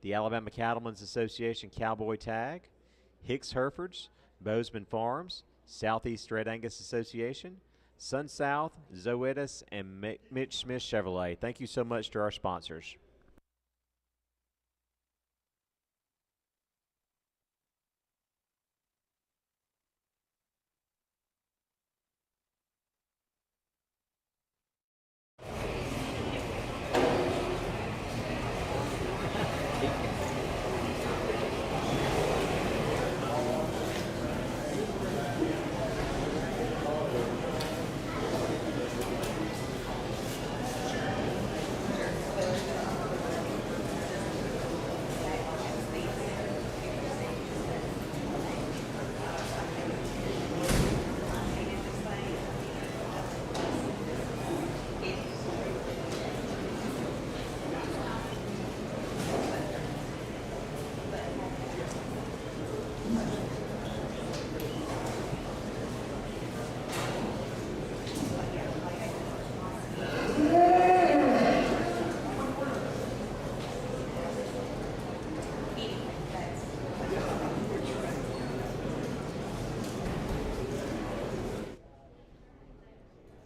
the Alabama Cattlemen's Association Cowboy Tag, Hicks Herefords, Bozeman Farms, Southeast Red Angus Association, Sun South, Zoetis, and Mitch Smith Chevrolet. Thank you so much to our sponsors.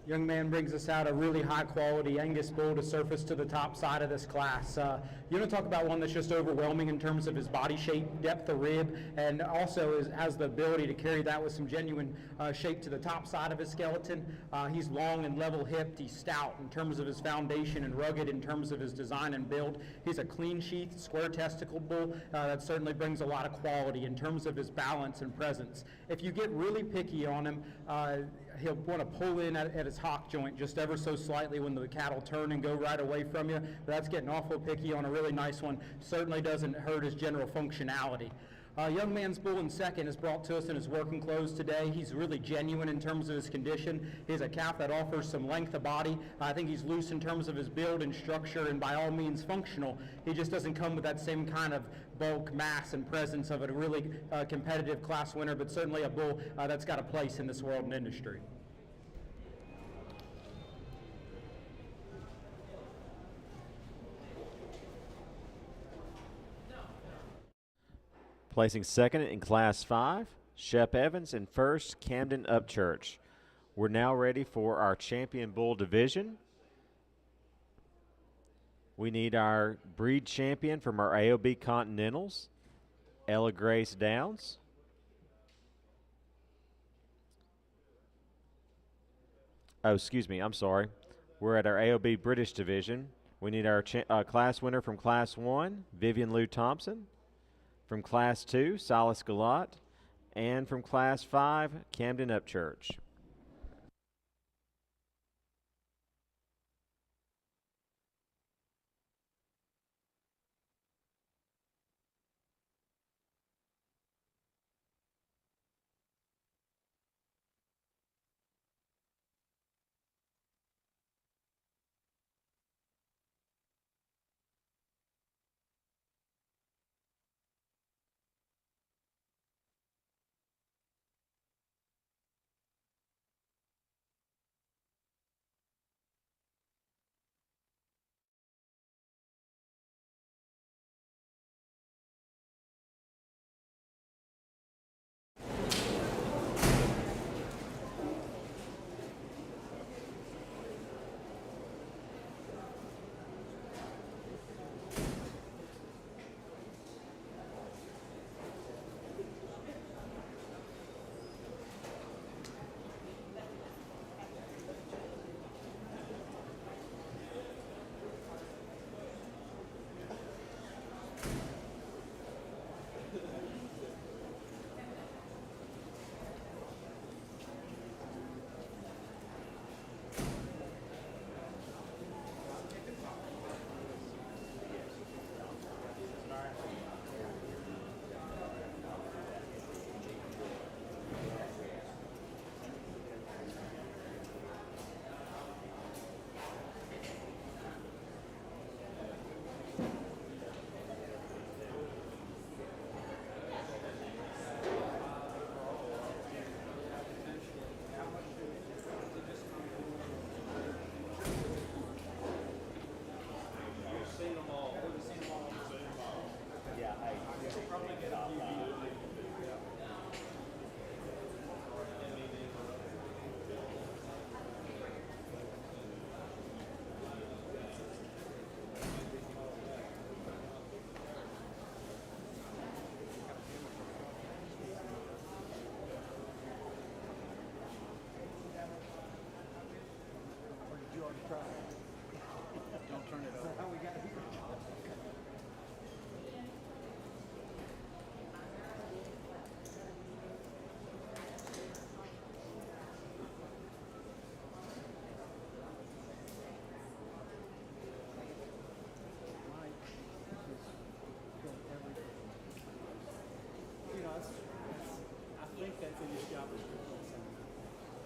Young man brings us out a really high-quality Angus bull to surface to the top side of this class. You want to talk about one that's just overwhelming in terms of his body shape, depth of rib, and also has the ability to carry that with some genuine shape to the top side of his skeleton. He's long and level-hipped. He's stout in terms of his foundation and rugged in terms of his design and build. He's a clean-sheathed, square-testicle bull that certainly brings a lot of quality in terms of his balance and presence. If you get really picky on him, he'll want to pull in at his hock joint just ever so slightly when the cattle turn and go right away from you. That's getting awful picky on a really nice one. Certainly doesn't hurt his general functionality. Young man's bull in second is brought to us in his working clothes today. He's really genuine in terms of his condition. He's a calf that offers some length of body. I think he's loose in terms of his build and structure and by all means functional. He just doesn't come with that same kind of bulk, mass, and presence of a really competitive class winner, but certainly a bull that's got a place in this world and industry. Placing second in Class 5, Shep Evans, and first, Camden Upchurch. We're now ready for our Champion Bull Division. We need our breed champion from our AOB Continentals, Ella Grace Downs. Oh, excuse me, I'm sorry. We're at our AOB British division. We need our class winner from Class 1, Vivian Lou Thompson. From Class 2, Silas Galat. And from Class 5, Camden Upchurch.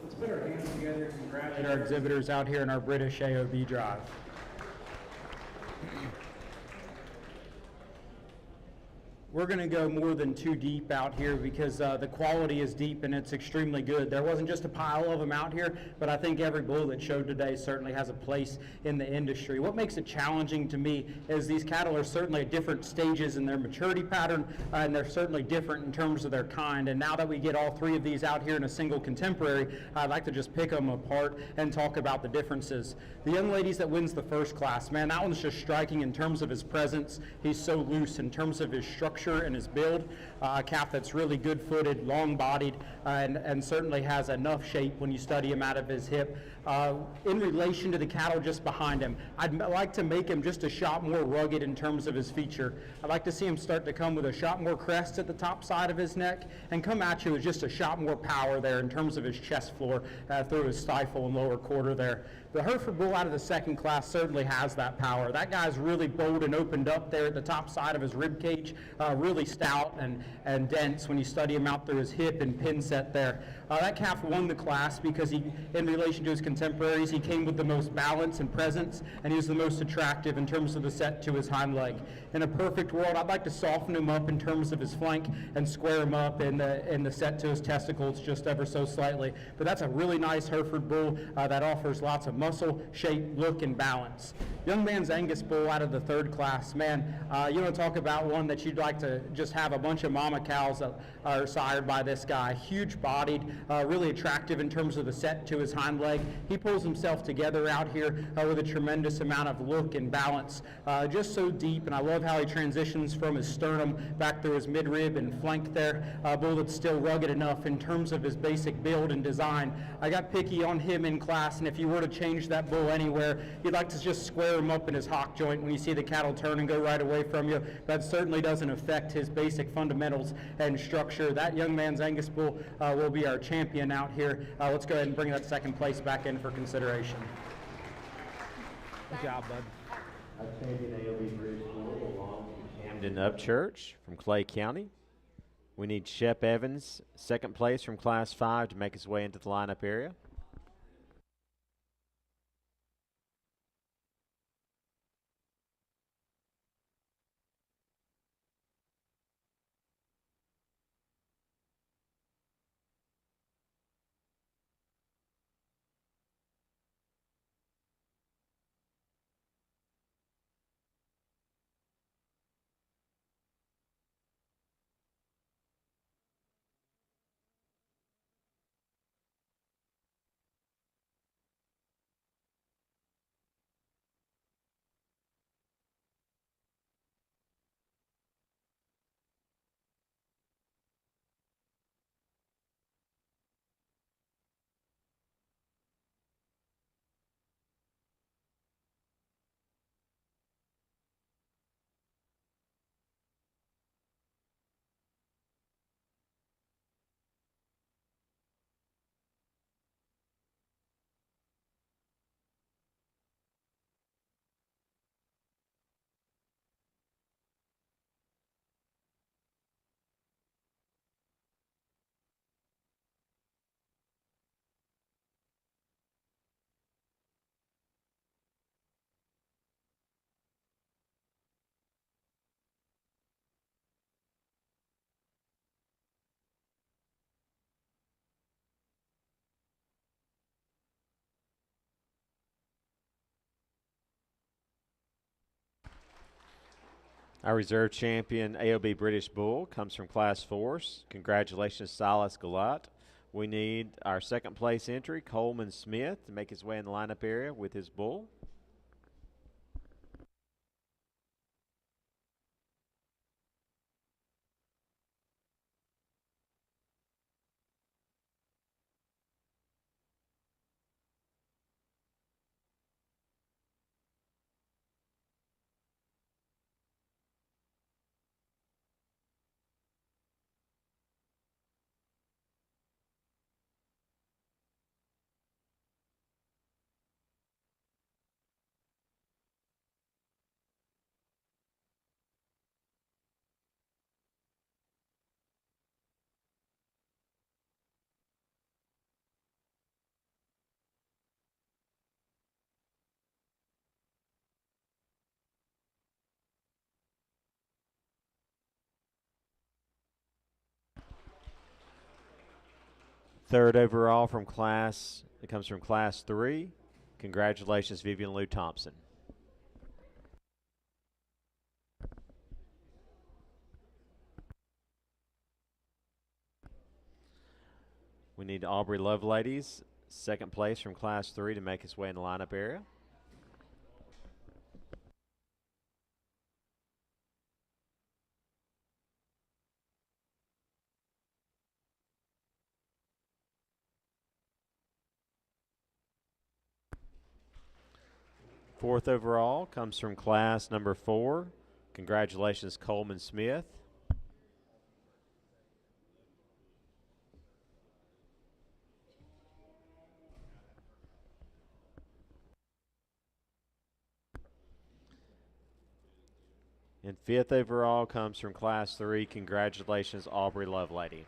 Let's put our hands together and congratulate Our exhibitors out here in our British AOB drive. We're going to go more than too deep out here because the quality is deep and it's extremely good. There wasn't just a pile of them out here, but I think every bull that showed today certainly has a place in the industry. What makes it challenging to me is these cattle are certainly at different stages in their maturity pattern, and they're certainly different in terms of their kind. And now that we get all three of these out here in a single contemporary, I'd like to just pick them apart and talk about the differences. The young ladies that wins the first class, man, that one's just striking in terms of his presence. He's so loose in terms of his structure and his build. A calf that's really good-footed, long-bodied, and certainly has enough shape when you study him out of his hip. In relation to the cattle just behind him, I'd like to make him just a shot more rugged in terms of his feature. I'd like to see him start to come with a shot more crest at the top side of his neck and come at you with just a shot more power there in terms of his chest floor through his stifle and lower quarter there. The Hereford bull out of the second class certainly has that power. That guy's really bold and opened up there at the top side of his rib cage, really stout and dense when you study him out through his hip and pin set there. That calf won the class because he, in relation to his contemporaries, he came with the most balance and presence, and he was the most attractive in terms of the set to his hind leg. In a perfect world, I'd like to soften him up in terms of his flank and square him up in the set to his testicles just ever so slightly. But that's a really nice Hereford bull that offers lots of muscle, shape, look, and balance. Young man's Angus bull out of the third class, man, you want to talk about one that you'd like to just have a bunch of mama cows that are sired by this guy. Huge bodied, really attractive in terms of the set to his hind leg. He pulls himself together out here with a tremendous amount of look and balance, just so deep, and I love how he transitions from his sternum back through his midrib and flank there. A bull that's still rugged enough in terms of his basic build and design. I got picky on him in class, and if you were to change that bull anywhere, you'd like to just square him up in his hock joint when you see the cattle turn and go right away from you. That certainly doesn't affect his basic fundamentals and structure. That young man's Angus bull will be our champion out here. Let's go ahead and bring that second place back in for consideration. Good job, bud. Our champion AOB British Bull belongs to Camden Upchurch from Clay County. We need Shep Evans, second place from Class 5, to make his way into the lineup area. Our reserve champion, AOB British Bull, comes from Class 4. Congratulations, Silas Galat. We need our second place entry, Coleman Smith, to make his way in the lineup area with his bull. Third overall from class, it comes from Class 3. Congratulations, Vivian Lou Thompson. We need Aubrey Loveladies, second place from Class 3, to make his way in the lineup area. Fourth overall comes from class number 4. Congratulations, Coleman Smith. And fifth overall comes from class 3. Congratulations, Aubrey Lovelady.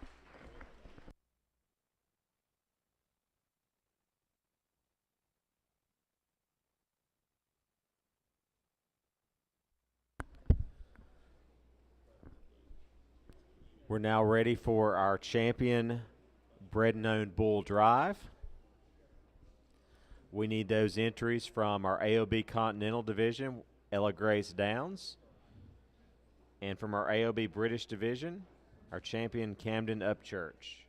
We're now ready for our champion bred and owned bull drive. We need those entries from our AOB Continental Division, Ella Grace Downs. And from our AOB British Division, our champion Camden Upchurch.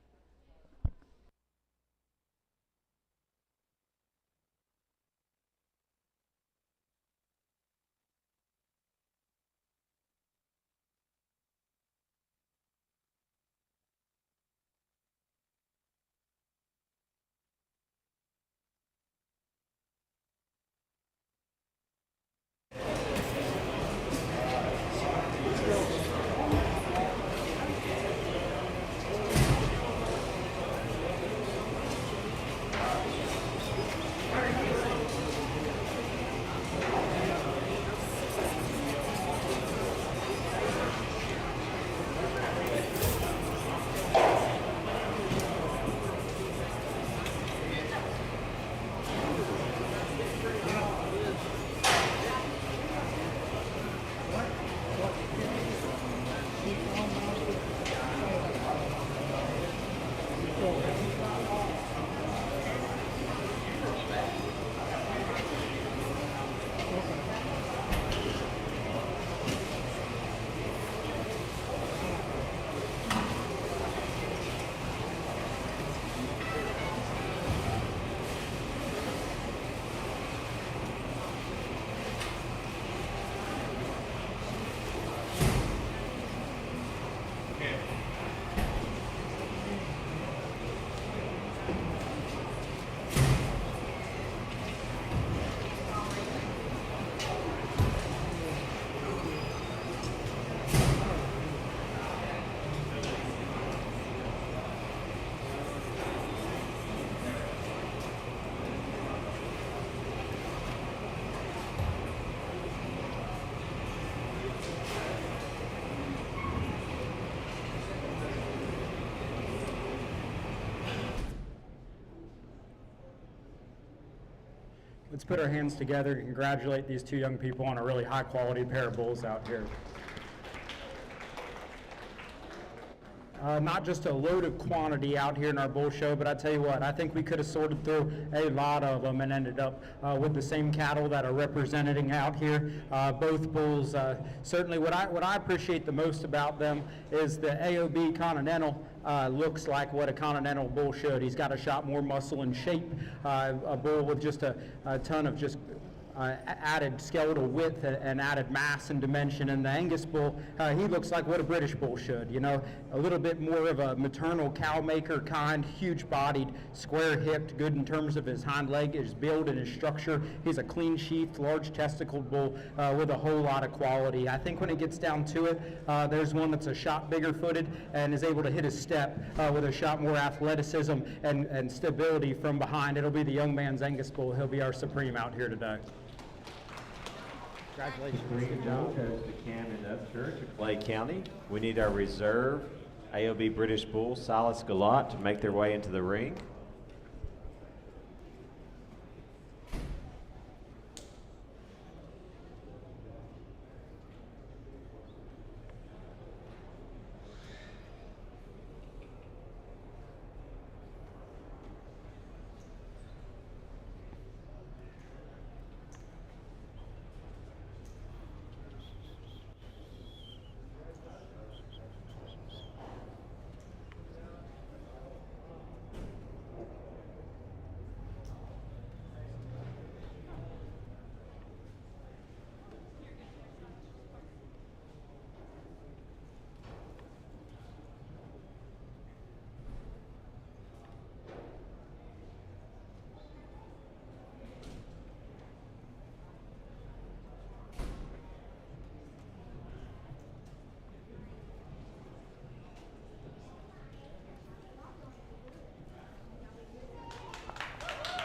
Let's put our hands together and congratulate these two young people on a really high-quality pair of bulls out here. Not just a loaded quantity out here in our bull show, but I tell you what, I think we could have sorted through a lot of them and ended up with the same cattle that are representing out here. Both bulls, certainly what I appreciate the most about them is the AOB Continental looks like what a Continental bull should. He's got a shot more muscle and shape, a bull with just a ton of just added skeletal width and added mass and dimension. And the Angus bull, he looks like what a British bull should, you know, a little bit more of a maternal cow maker kind, huge bodied, square hipped, good in terms of his hind leg, his build and his structure. He's a clean sheathed, large testicled bull with a whole lot of quality. I think when it gets down to it, there's one that's a shot bigger footed and is able to hit his step with a shot more athleticism and stability from behind. It'll be the young man's Angus bull. He'll be our supreme out here today. Congratulations. Good job. Goes to Camden Upchurch of Clay County. We need our reserve AOB British Bull, Silas Galat, to make their way into the ring.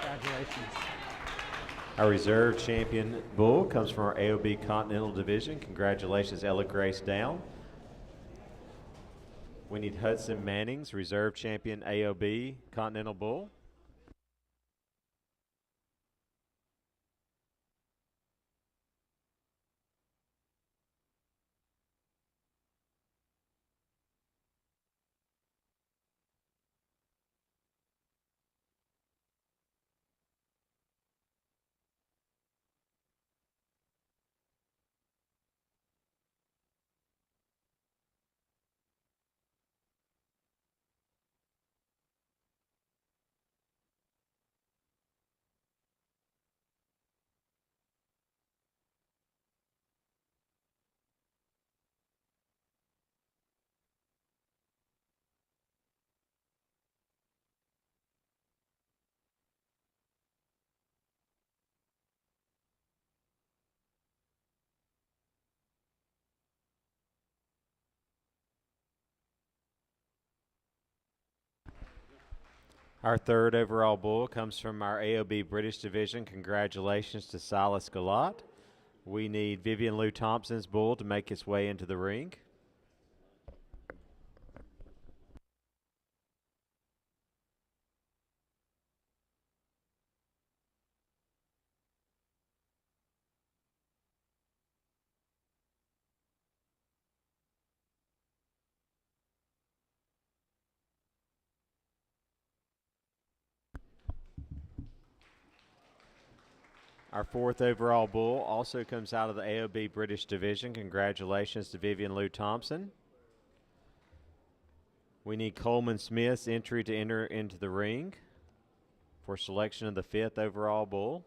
Congratulations. Our reserve champion bull comes from our AOB Continental Division. Congratulations, Ella Grace Down. We need Hudson Mannings, reserve champion AOB Continental Bull. Our third overall bull comes from our AOB British Division. Congratulations to Silas Galat. We need Vivian Lou Thompson's bull to make its way into the ring. Our fourth overall bull also comes out of the AOB British Division. Congratulations to Vivian Lou Thompson. We need Coleman Smith's entry to enter into the ring for selection of the fifth overall bull.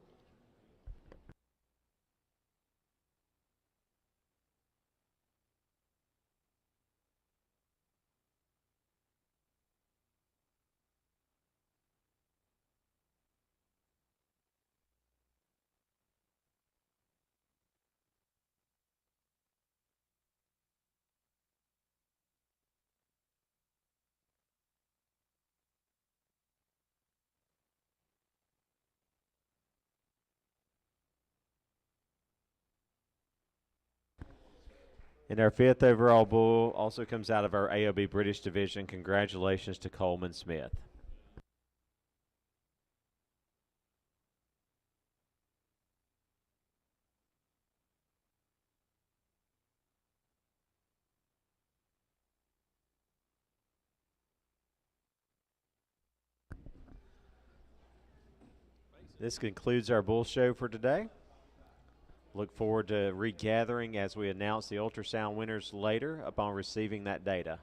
And our fifth overall bull also comes out of our AOB British Division. Congratulations to Coleman Smith. This concludes our bull show for today. Look forward to regathering as we announce the ultrasound winners later upon receiving that data.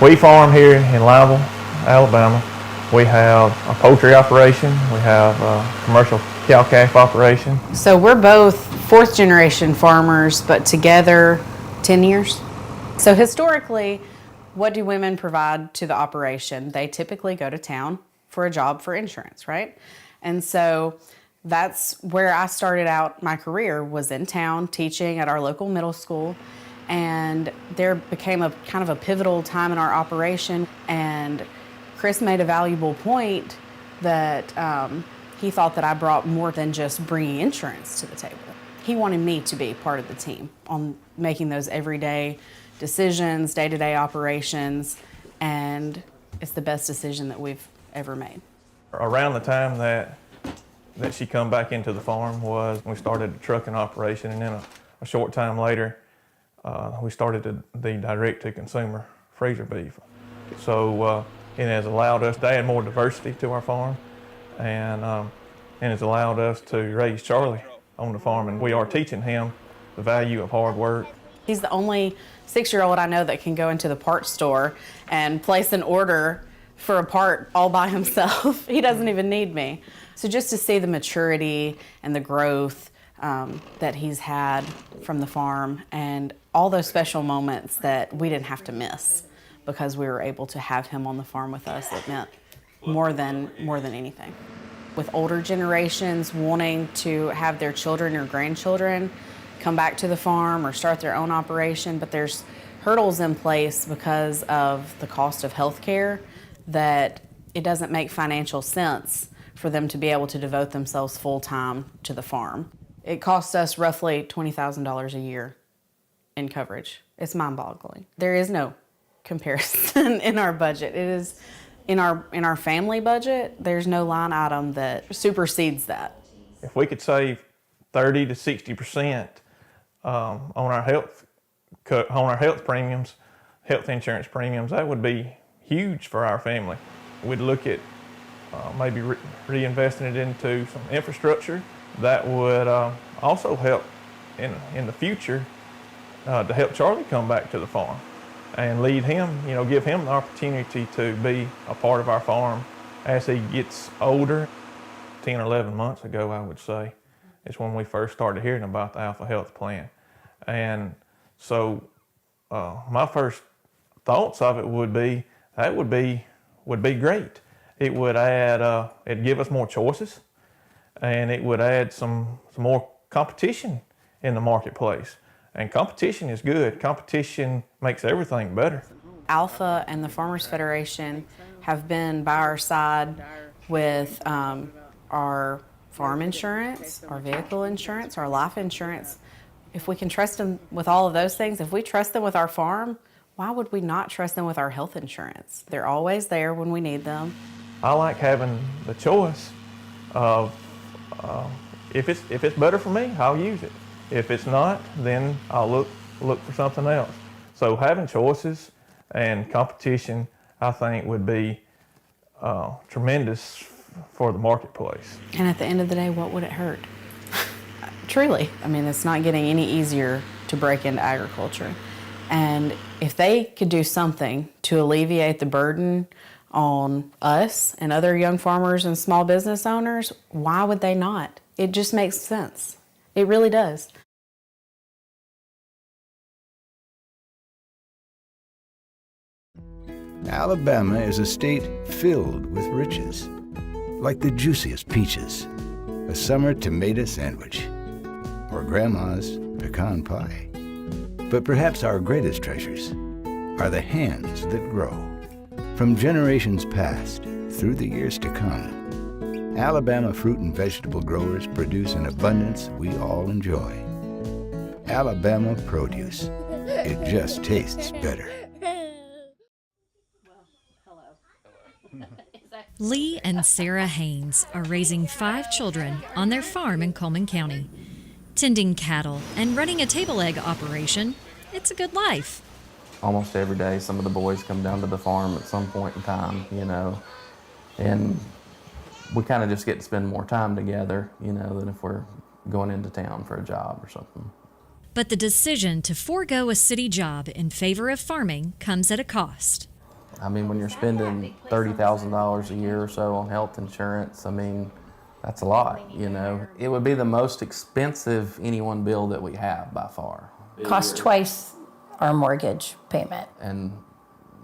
We farm here in Liable, Alabama. We have a poultry operation. We have a commercial cow-calf operation. So we're both fourth generation farmers, but together 10 years. So historically, what do women provide to the operation? They typically go to town for a job for insurance, right? And so that's where I started out my career, was in town teaching at our local middle school. And there became a kind of a pivotal time in our operation. And Chris made a valuable point that he thought that I brought more than just bringing insurance to the table. He wanted me to be part of the team on making those everyday decisions, day-to-day operations, and it's the best decision that we've ever made. Around the time that she come back into the farm was we started the trucking operation, and then a short time later, we started the direct-to-consumer freezer beef. So it has allowed us to add more diversity to our farm, and it's allowed us to raise Charlie on the farm, and we are teaching him the value of hard work. He's the only 6-year-old I know that can go into the parts store and place an order for a part all by himself. He doesn't even need me. So just to see the maturity and the growth that he's had from the farm, and all those special moments that we didn't have to miss because we were able to have him on the farm with us, it meant more than anything. With older generations wanting to have their children or grandchildren come back to the farm or start their own operation, but there's hurdles in place because of the cost of health care that it doesn't make financial sense for them to be able to devote themselves full-time to the farm. It costs us roughly $20,000 a year in coverage. It's mind-boggling. There is no comparison in our budget. It is in our family budget, there's no line item that supersedes that. If we could save 30 to 60% on our health premiums, health insurance premiums, that would be huge for our family. We'd look at maybe reinvesting it into some infrastructure that would also help in the future to help Charlie come back to the farm and lead him, give him the opportunity to be a part of our farm as he gets older. 10 or 11 months ago, I would say, is when we first started hearing about the Alpha Health Plan. And so my first thoughts of it would be, that would be great. It would add, it'd give us more choices, and it would add some more competition in the marketplace. And competition is good. Competition makes everything better. Alpha and the Farmers Federation have been by our side with our farm insurance, our vehicle insurance, our life insurance. If we can trust them with all of those things, if we trust them with our farm, why would we not trust them with our health insurance? They're always there when we need them. I like having the choice of if it's better for me, I'll use it. If it's not, then I'll look for something else. So having choices and competition, I think, would be tremendous for the marketplace. And at the end of the day, what would it hurt? Truly. I mean, it's not getting any easier to break into agriculture. And if they could do something to alleviate the burden on us and other young farmers and small business owners, why would they not? It just makes sense. It really does. Alabama is a state filled with riches, like the juiciest peaches, a summer tomato sandwich, or grandma's pecan pie. But perhaps our greatest treasures are the hands that grow. From generations past through the years to come, Alabama fruit and vegetable growers produce an abundance we all enjoy. Alabama produce. It just tastes better. Lee and Sarah Haynes are raising 5 children on their farm in Coleman County. Tending cattle and running a table egg operation, it's a good life. Almost every day, some of the boys come down to the farm at some point in time, and we kind of just get to spend more time together, than if we're going into town for a job or something. But the decision to forego a city job in favor of farming comes at a cost. I mean, when you're spending $30,000 a year or so on health insurance, I mean, that's a lot, you know. It would be the most expensive any one bill that we have by far. Costs twice our mortgage payment. And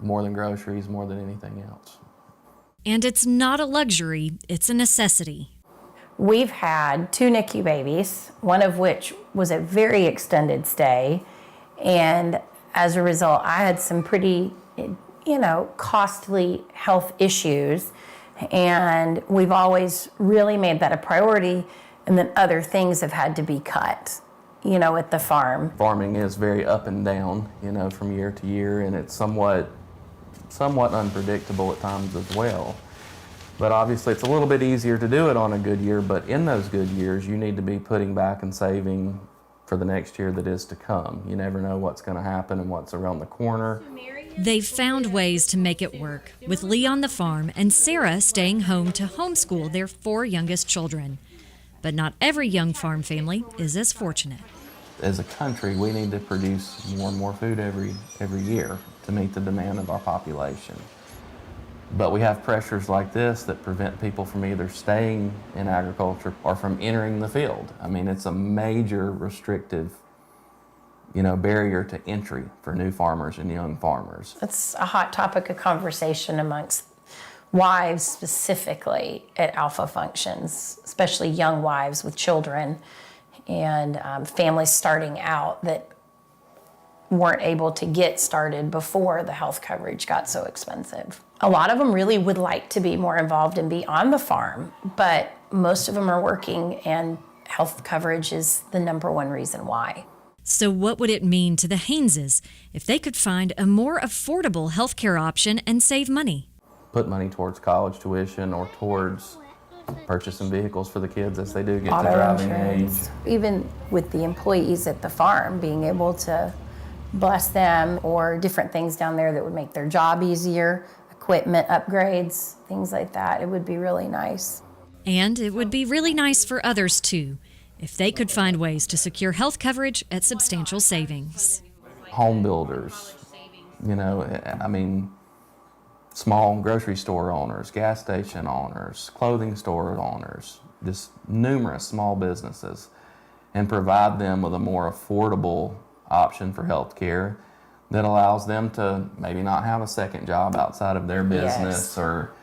more than groceries, more than anything else. And it's not a luxury, it's a necessity. We've had 2 NICU babies, one of which was a very extended stay. And as a result, I had some pretty, costly health issues. And we've always really made that a priority. And then other things have had to be cut, at the farm. Farming is very up and down, from year to year. And it's somewhat unpredictable at times as well. But obviously it's a little bit easier to do it on a good year, but in those good years, you need to be putting back and saving for the next year that is to come. You never know what's going to happen and what's around the corner. They've found ways to make it work, with Lee on the farm and Sarah staying home to homeschool their 4 youngest children. But not every young farm family is as fortunate. As a country, we need to produce more and more food every year to meet the demand of our population. But we have pressures like this that prevent people from either staying in agriculture or from entering the field. I mean, it's a major restrictive, barrier to entry for new farmers and young farmers. It's a hot topic of conversation amongst wives specifically at Alpha functions, especially young wives with children and families starting out that weren't able to get started before the health coverage got so expensive. A lot of them really would like to be more involved and be on the farm, but most of them are working and health coverage is the #1 reason why. So what would it mean to the Hayneses if they could find a more affordable healthcare option and save money? Put money towards college tuition or towards purchasing vehicles for the kids as they do get Auto to driving insurance. age. Even with the employees at the farm, being able to bless them or different things down there that would make their job easier, equipment upgrades, things like that, it would be really nice. And it would be really nice for others too, if they could find ways to secure health coverage at substantial savings. Home builders, small grocery store owners, gas station owners, clothing store owners, just numerous small businesses, and provide them with a more affordable option for health care that allows them to maybe not have a second job outside of their business. Yes. Or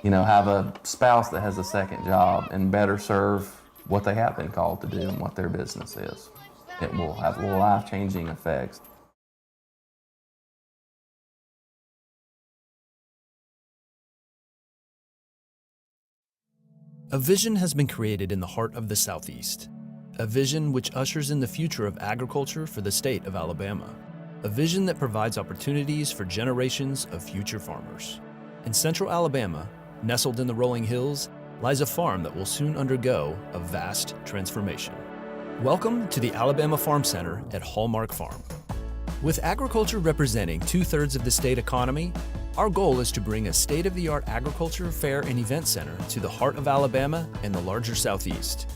have a spouse that has a second job and better serve what they have been called to do and what their business is. It will have life-changing effects. A vision has been created in the heart of the Southeast. A vision which ushers in the future of agriculture for the state of Alabama. A vision that provides opportunities for generations of future farmers. In central Alabama, nestled in the rolling hills, lies a farm that will soon undergo a vast transformation. Welcome to the Alabama Farm Center at Hallmark Farm. With agriculture representing 2/3 of the state economy, our goal is to bring a state-of-the-art agriculture fair and event center to the heart of Alabama and the larger Southeast.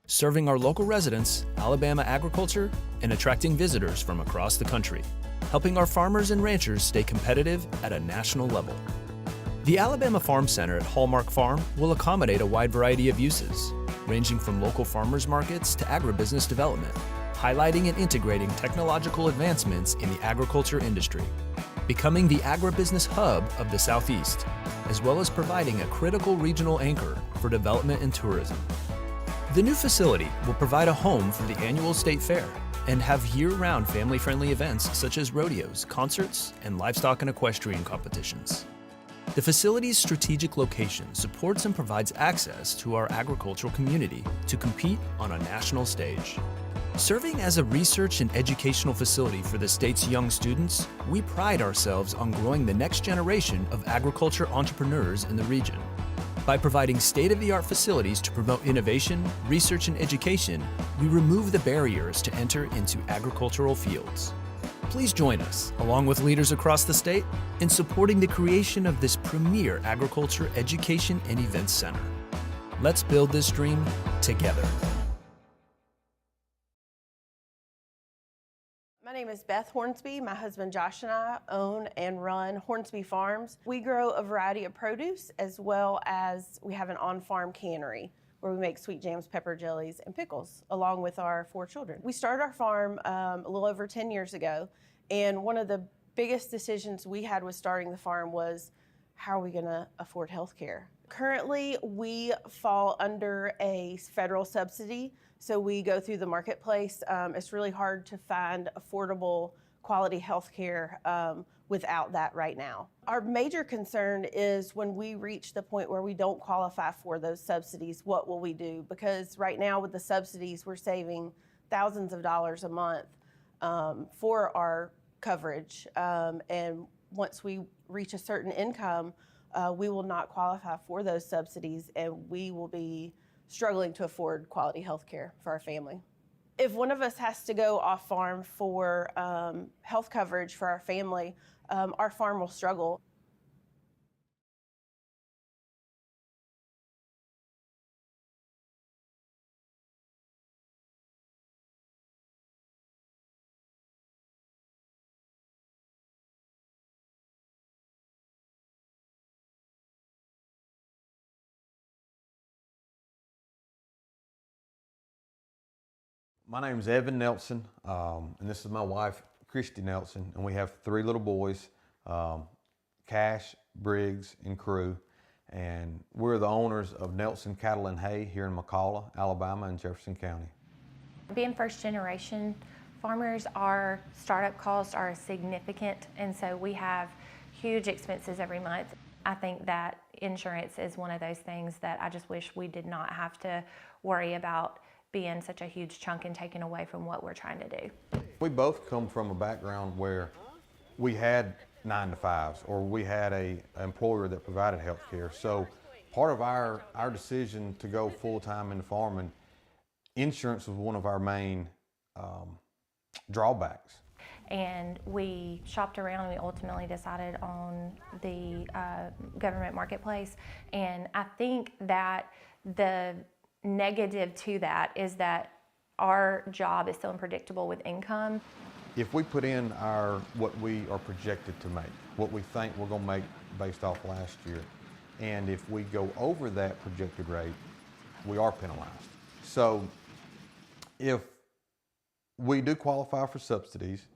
Serving our local residents, Alabama agriculture, and attracting visitors from across the country, helping our farmers and ranchers stay competitive at a national level. The Alabama Farm Center at Hallmark Farm will accommodate a wide variety of uses, ranging from local farmers markets to agribusiness development, highlighting and integrating technological advancements in the agriculture industry, becoming the agribusiness hub of the Southeast, as well as providing a critical regional anchor for development and tourism. The new facility will provide a home for the annual state fair and have year-round family-friendly events such as rodeos, concerts, and livestock and equestrian competitions. The facility's strategic location supports and provides access to our agricultural community to compete on a national stage. Serving as a research and educational facility for the state's young students, we pride ourselves on growing the next generation of agriculture entrepreneurs in the region. By providing state-of-the-art facilities to promote innovation, research, and education, we remove the barriers to enter into agricultural fields. Please join us, along with leaders across the state, in supporting the creation of this premier agriculture education and events center. Let's build this dream together. My name is Beth Hornsby. My husband Josh and I own and run Hornsby Farms. We grow a variety of produce as well as we have an on-farm cannery where we make sweet jams, pepper jellies, and pickles along with our 4 children. We started our farm a little over 10 years ago, and one of the biggest decisions we had with starting the farm was how are we going to afford health care? Currently, we fall under a federal subsidy, so we go through the marketplace. It's really hard to find affordable quality health care without that right now. Our major concern is when we reach the point where we don't qualify for those subsidies, what will we do? Because right now with the subsidies, we're saving thousands of dollars a month for our coverage. And once we reach a certain income, we will not qualify for those subsidies, and we will be struggling to afford quality health care for our family. If one of us has to go off farm for health coverage for our family, our farm will struggle. My name is Evan Nelson, and this is my wife, Christy Nelson, and we have 3 little boys, Cash, Briggs, and Crew, and we're the owners of Nelson Cattle and Hay here in McCalla, Alabama, and Jefferson County. Being first generation farmers, our startup costs are significant, and so we have huge expenses every month. I think that insurance is one of those things that I just wish we did not have to worry about being such a huge chunk and taken away from what we're trying to do. We both come from a background where we had 9-to-5s, or we had an employer that provided health care. So part of our decision to go full-time into farming, insurance was one of our main drawbacks. And we shopped around and we ultimately decided on the government marketplace. And I think that the negative to that is that our job is so unpredictable with income. If we put in what we are projected to make, what we think we're going to make based off last year, and if we go over that projected rate, we are penalized. So if we do qualify for subsidies,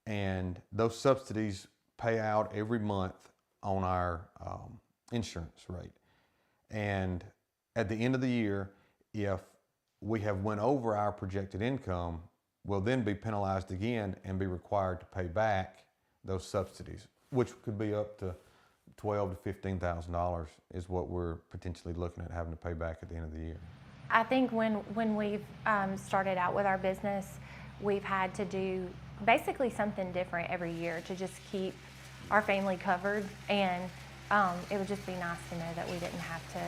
and those subsidies pay out every month on our insurance rate, and at the end of the year, if we have went over our projected income, we'll then be penalized again and be required to pay back those subsidies, which could be up to $12,000 to $15,000 is what we're potentially looking at having to pay back at the end of the year. I think when we've started out with our business, we've had to do basically something different every year to just keep our family covered, and it would just be nice to know that we didn't have to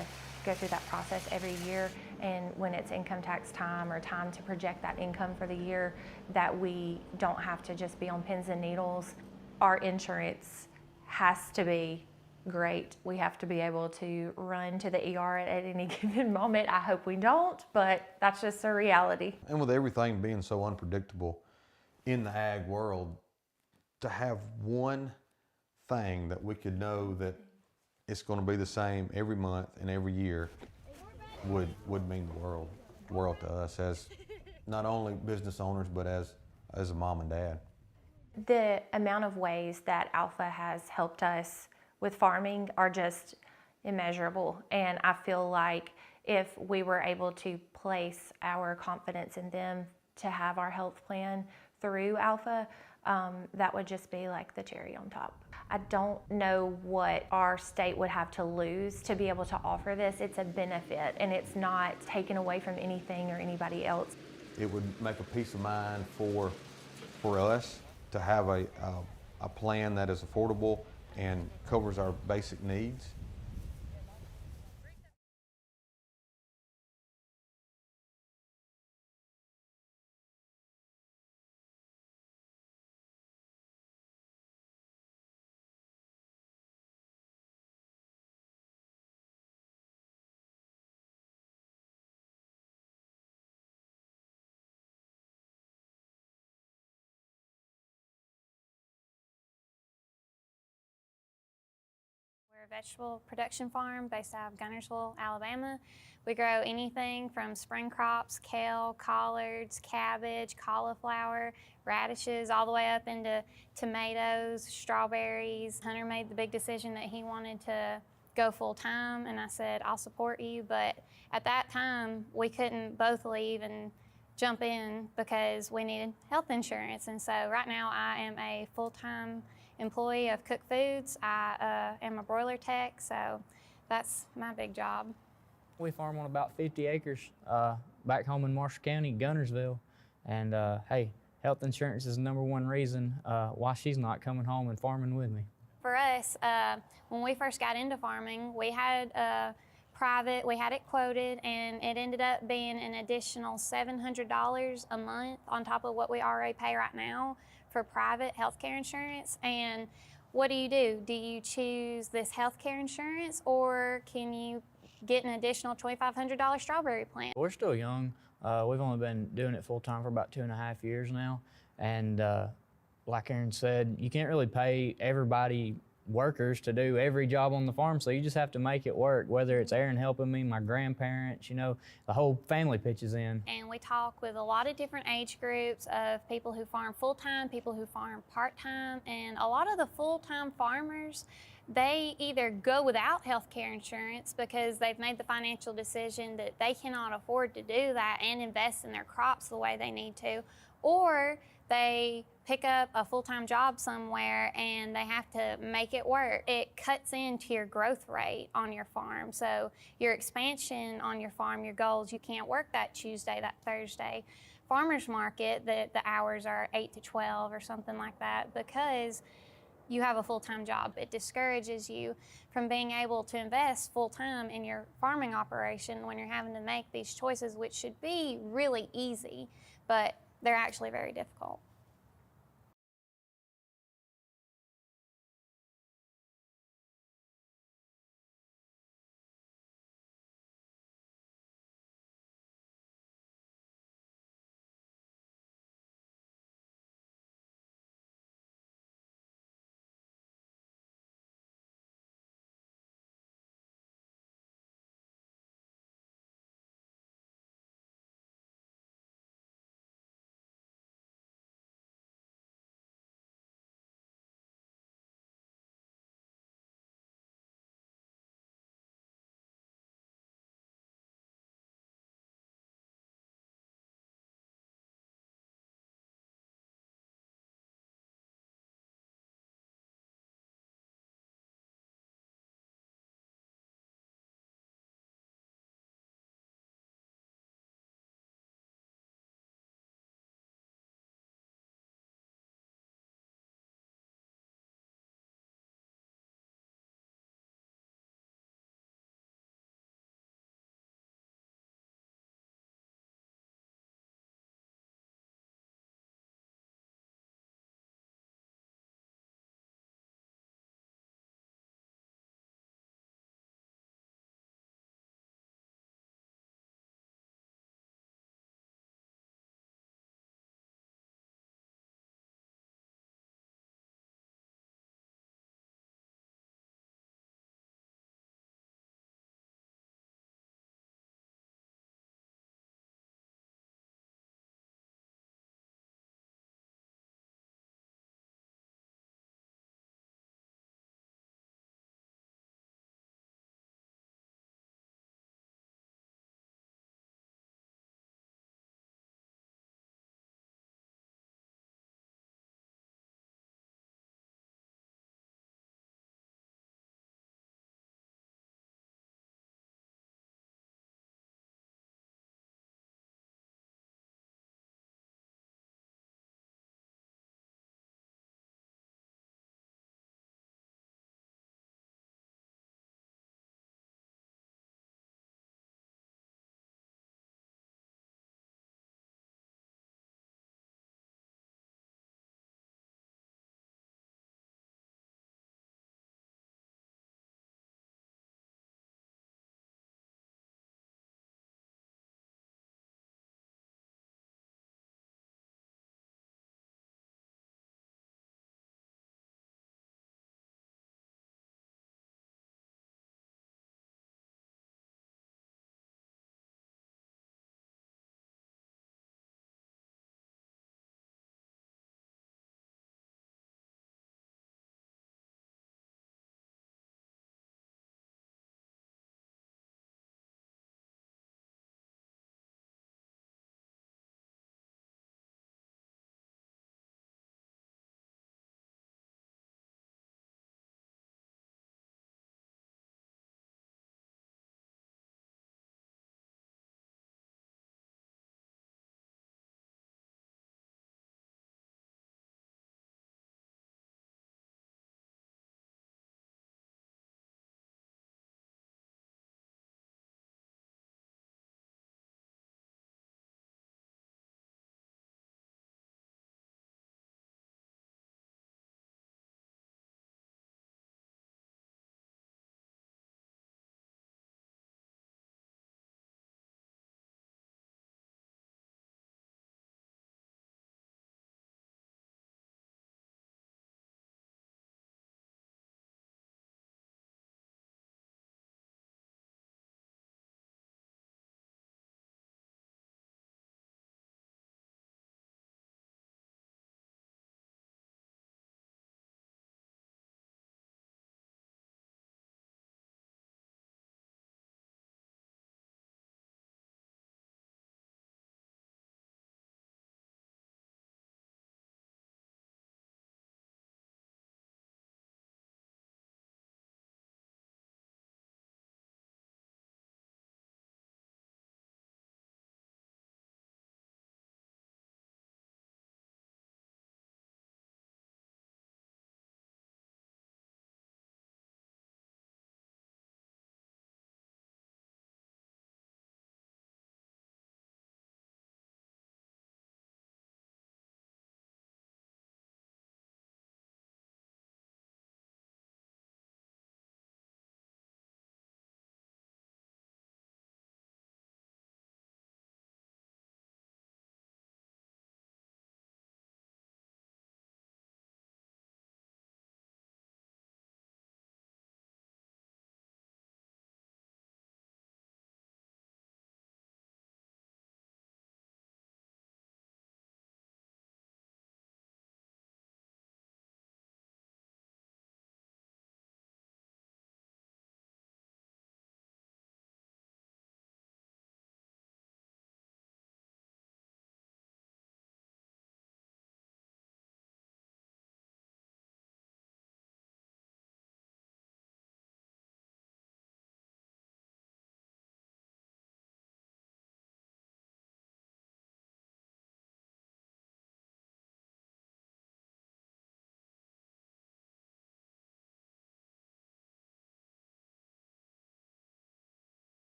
go through that process every year, and when it's income tax time or time to project that income for the year, that we don't have to just be on pins and needles. Our insurance has to be great. We have to be able to run to the ER at any given moment. I hope we don't, but that's just a reality. And with everything being so unpredictable in the ag world, to have one thing that we could know that it's going to be the same every month and every year would mean the world to us as not only business owners, but as a mom and dad. The amount of ways that Alpha has helped us with farming are just immeasurable, and I feel like if we were able to place our confidence in them to have our health plan through Alpha, that would just be like the cherry on top. I don't know what our state would have to lose to be able to offer this. It's a benefit, and it's not taken away from anything or anybody else. It would make a peace of mind for us to have a plan that is affordable and covers our basic needs. vegetable production farm based out of Gunnersville, Alabama. We grow anything from spring crops, kale, collards, cabbage, cauliflower, radishes, all the way up into tomatoes, strawberries. Hunter made the big decision that he wanted to go full time, and I said, I'll support you. But at that time, we couldn't both leave and jump in because we needed health insurance. And so right now I am a full-time employee of Cook Foods. I am a broiler tech, so that's my big job. We farm on about 50 acres back home in Marshall County, Gunnersville. And hey, health insurance is the #1 reason why she's not coming home and farming with me. For us, when we first got into farming, we had private, we had it quoted, and it ended up being an additional $700 a month on top of what we already pay right now for private healthcare insurance. And what do? Do you choose this healthcare insurance, or can you get an additional $2,500 strawberry plant? We're still young. We've only been doing it full time for about 2.5 years now. And like Aaron said, you can't really pay everybody workers to do every job on the farm, so you just have to make it work, whether it's Aaron helping me, my grandparents, you know, the whole family pitches in. And we talk with a lot of different age groups of people who farm full-time, people who farm part-time, and a lot of the full-time farmers, they either go without health care insurance because they've made the financial decision that they cannot afford to do that and invest in their crops the way they need to, or they pick up a full-time job somewhere and they have to make it work. It cuts into your growth rate on your farm. So your expansion on your farm, your goals, you can't work that Tuesday, that Thursday. Farmers market, the hours are 8 to 12 or something like that because you have a full-time job. It discourages you from being able to invest full-time in your farming operation when you're having to make these choices, which should be really easy, but they're actually very difficult.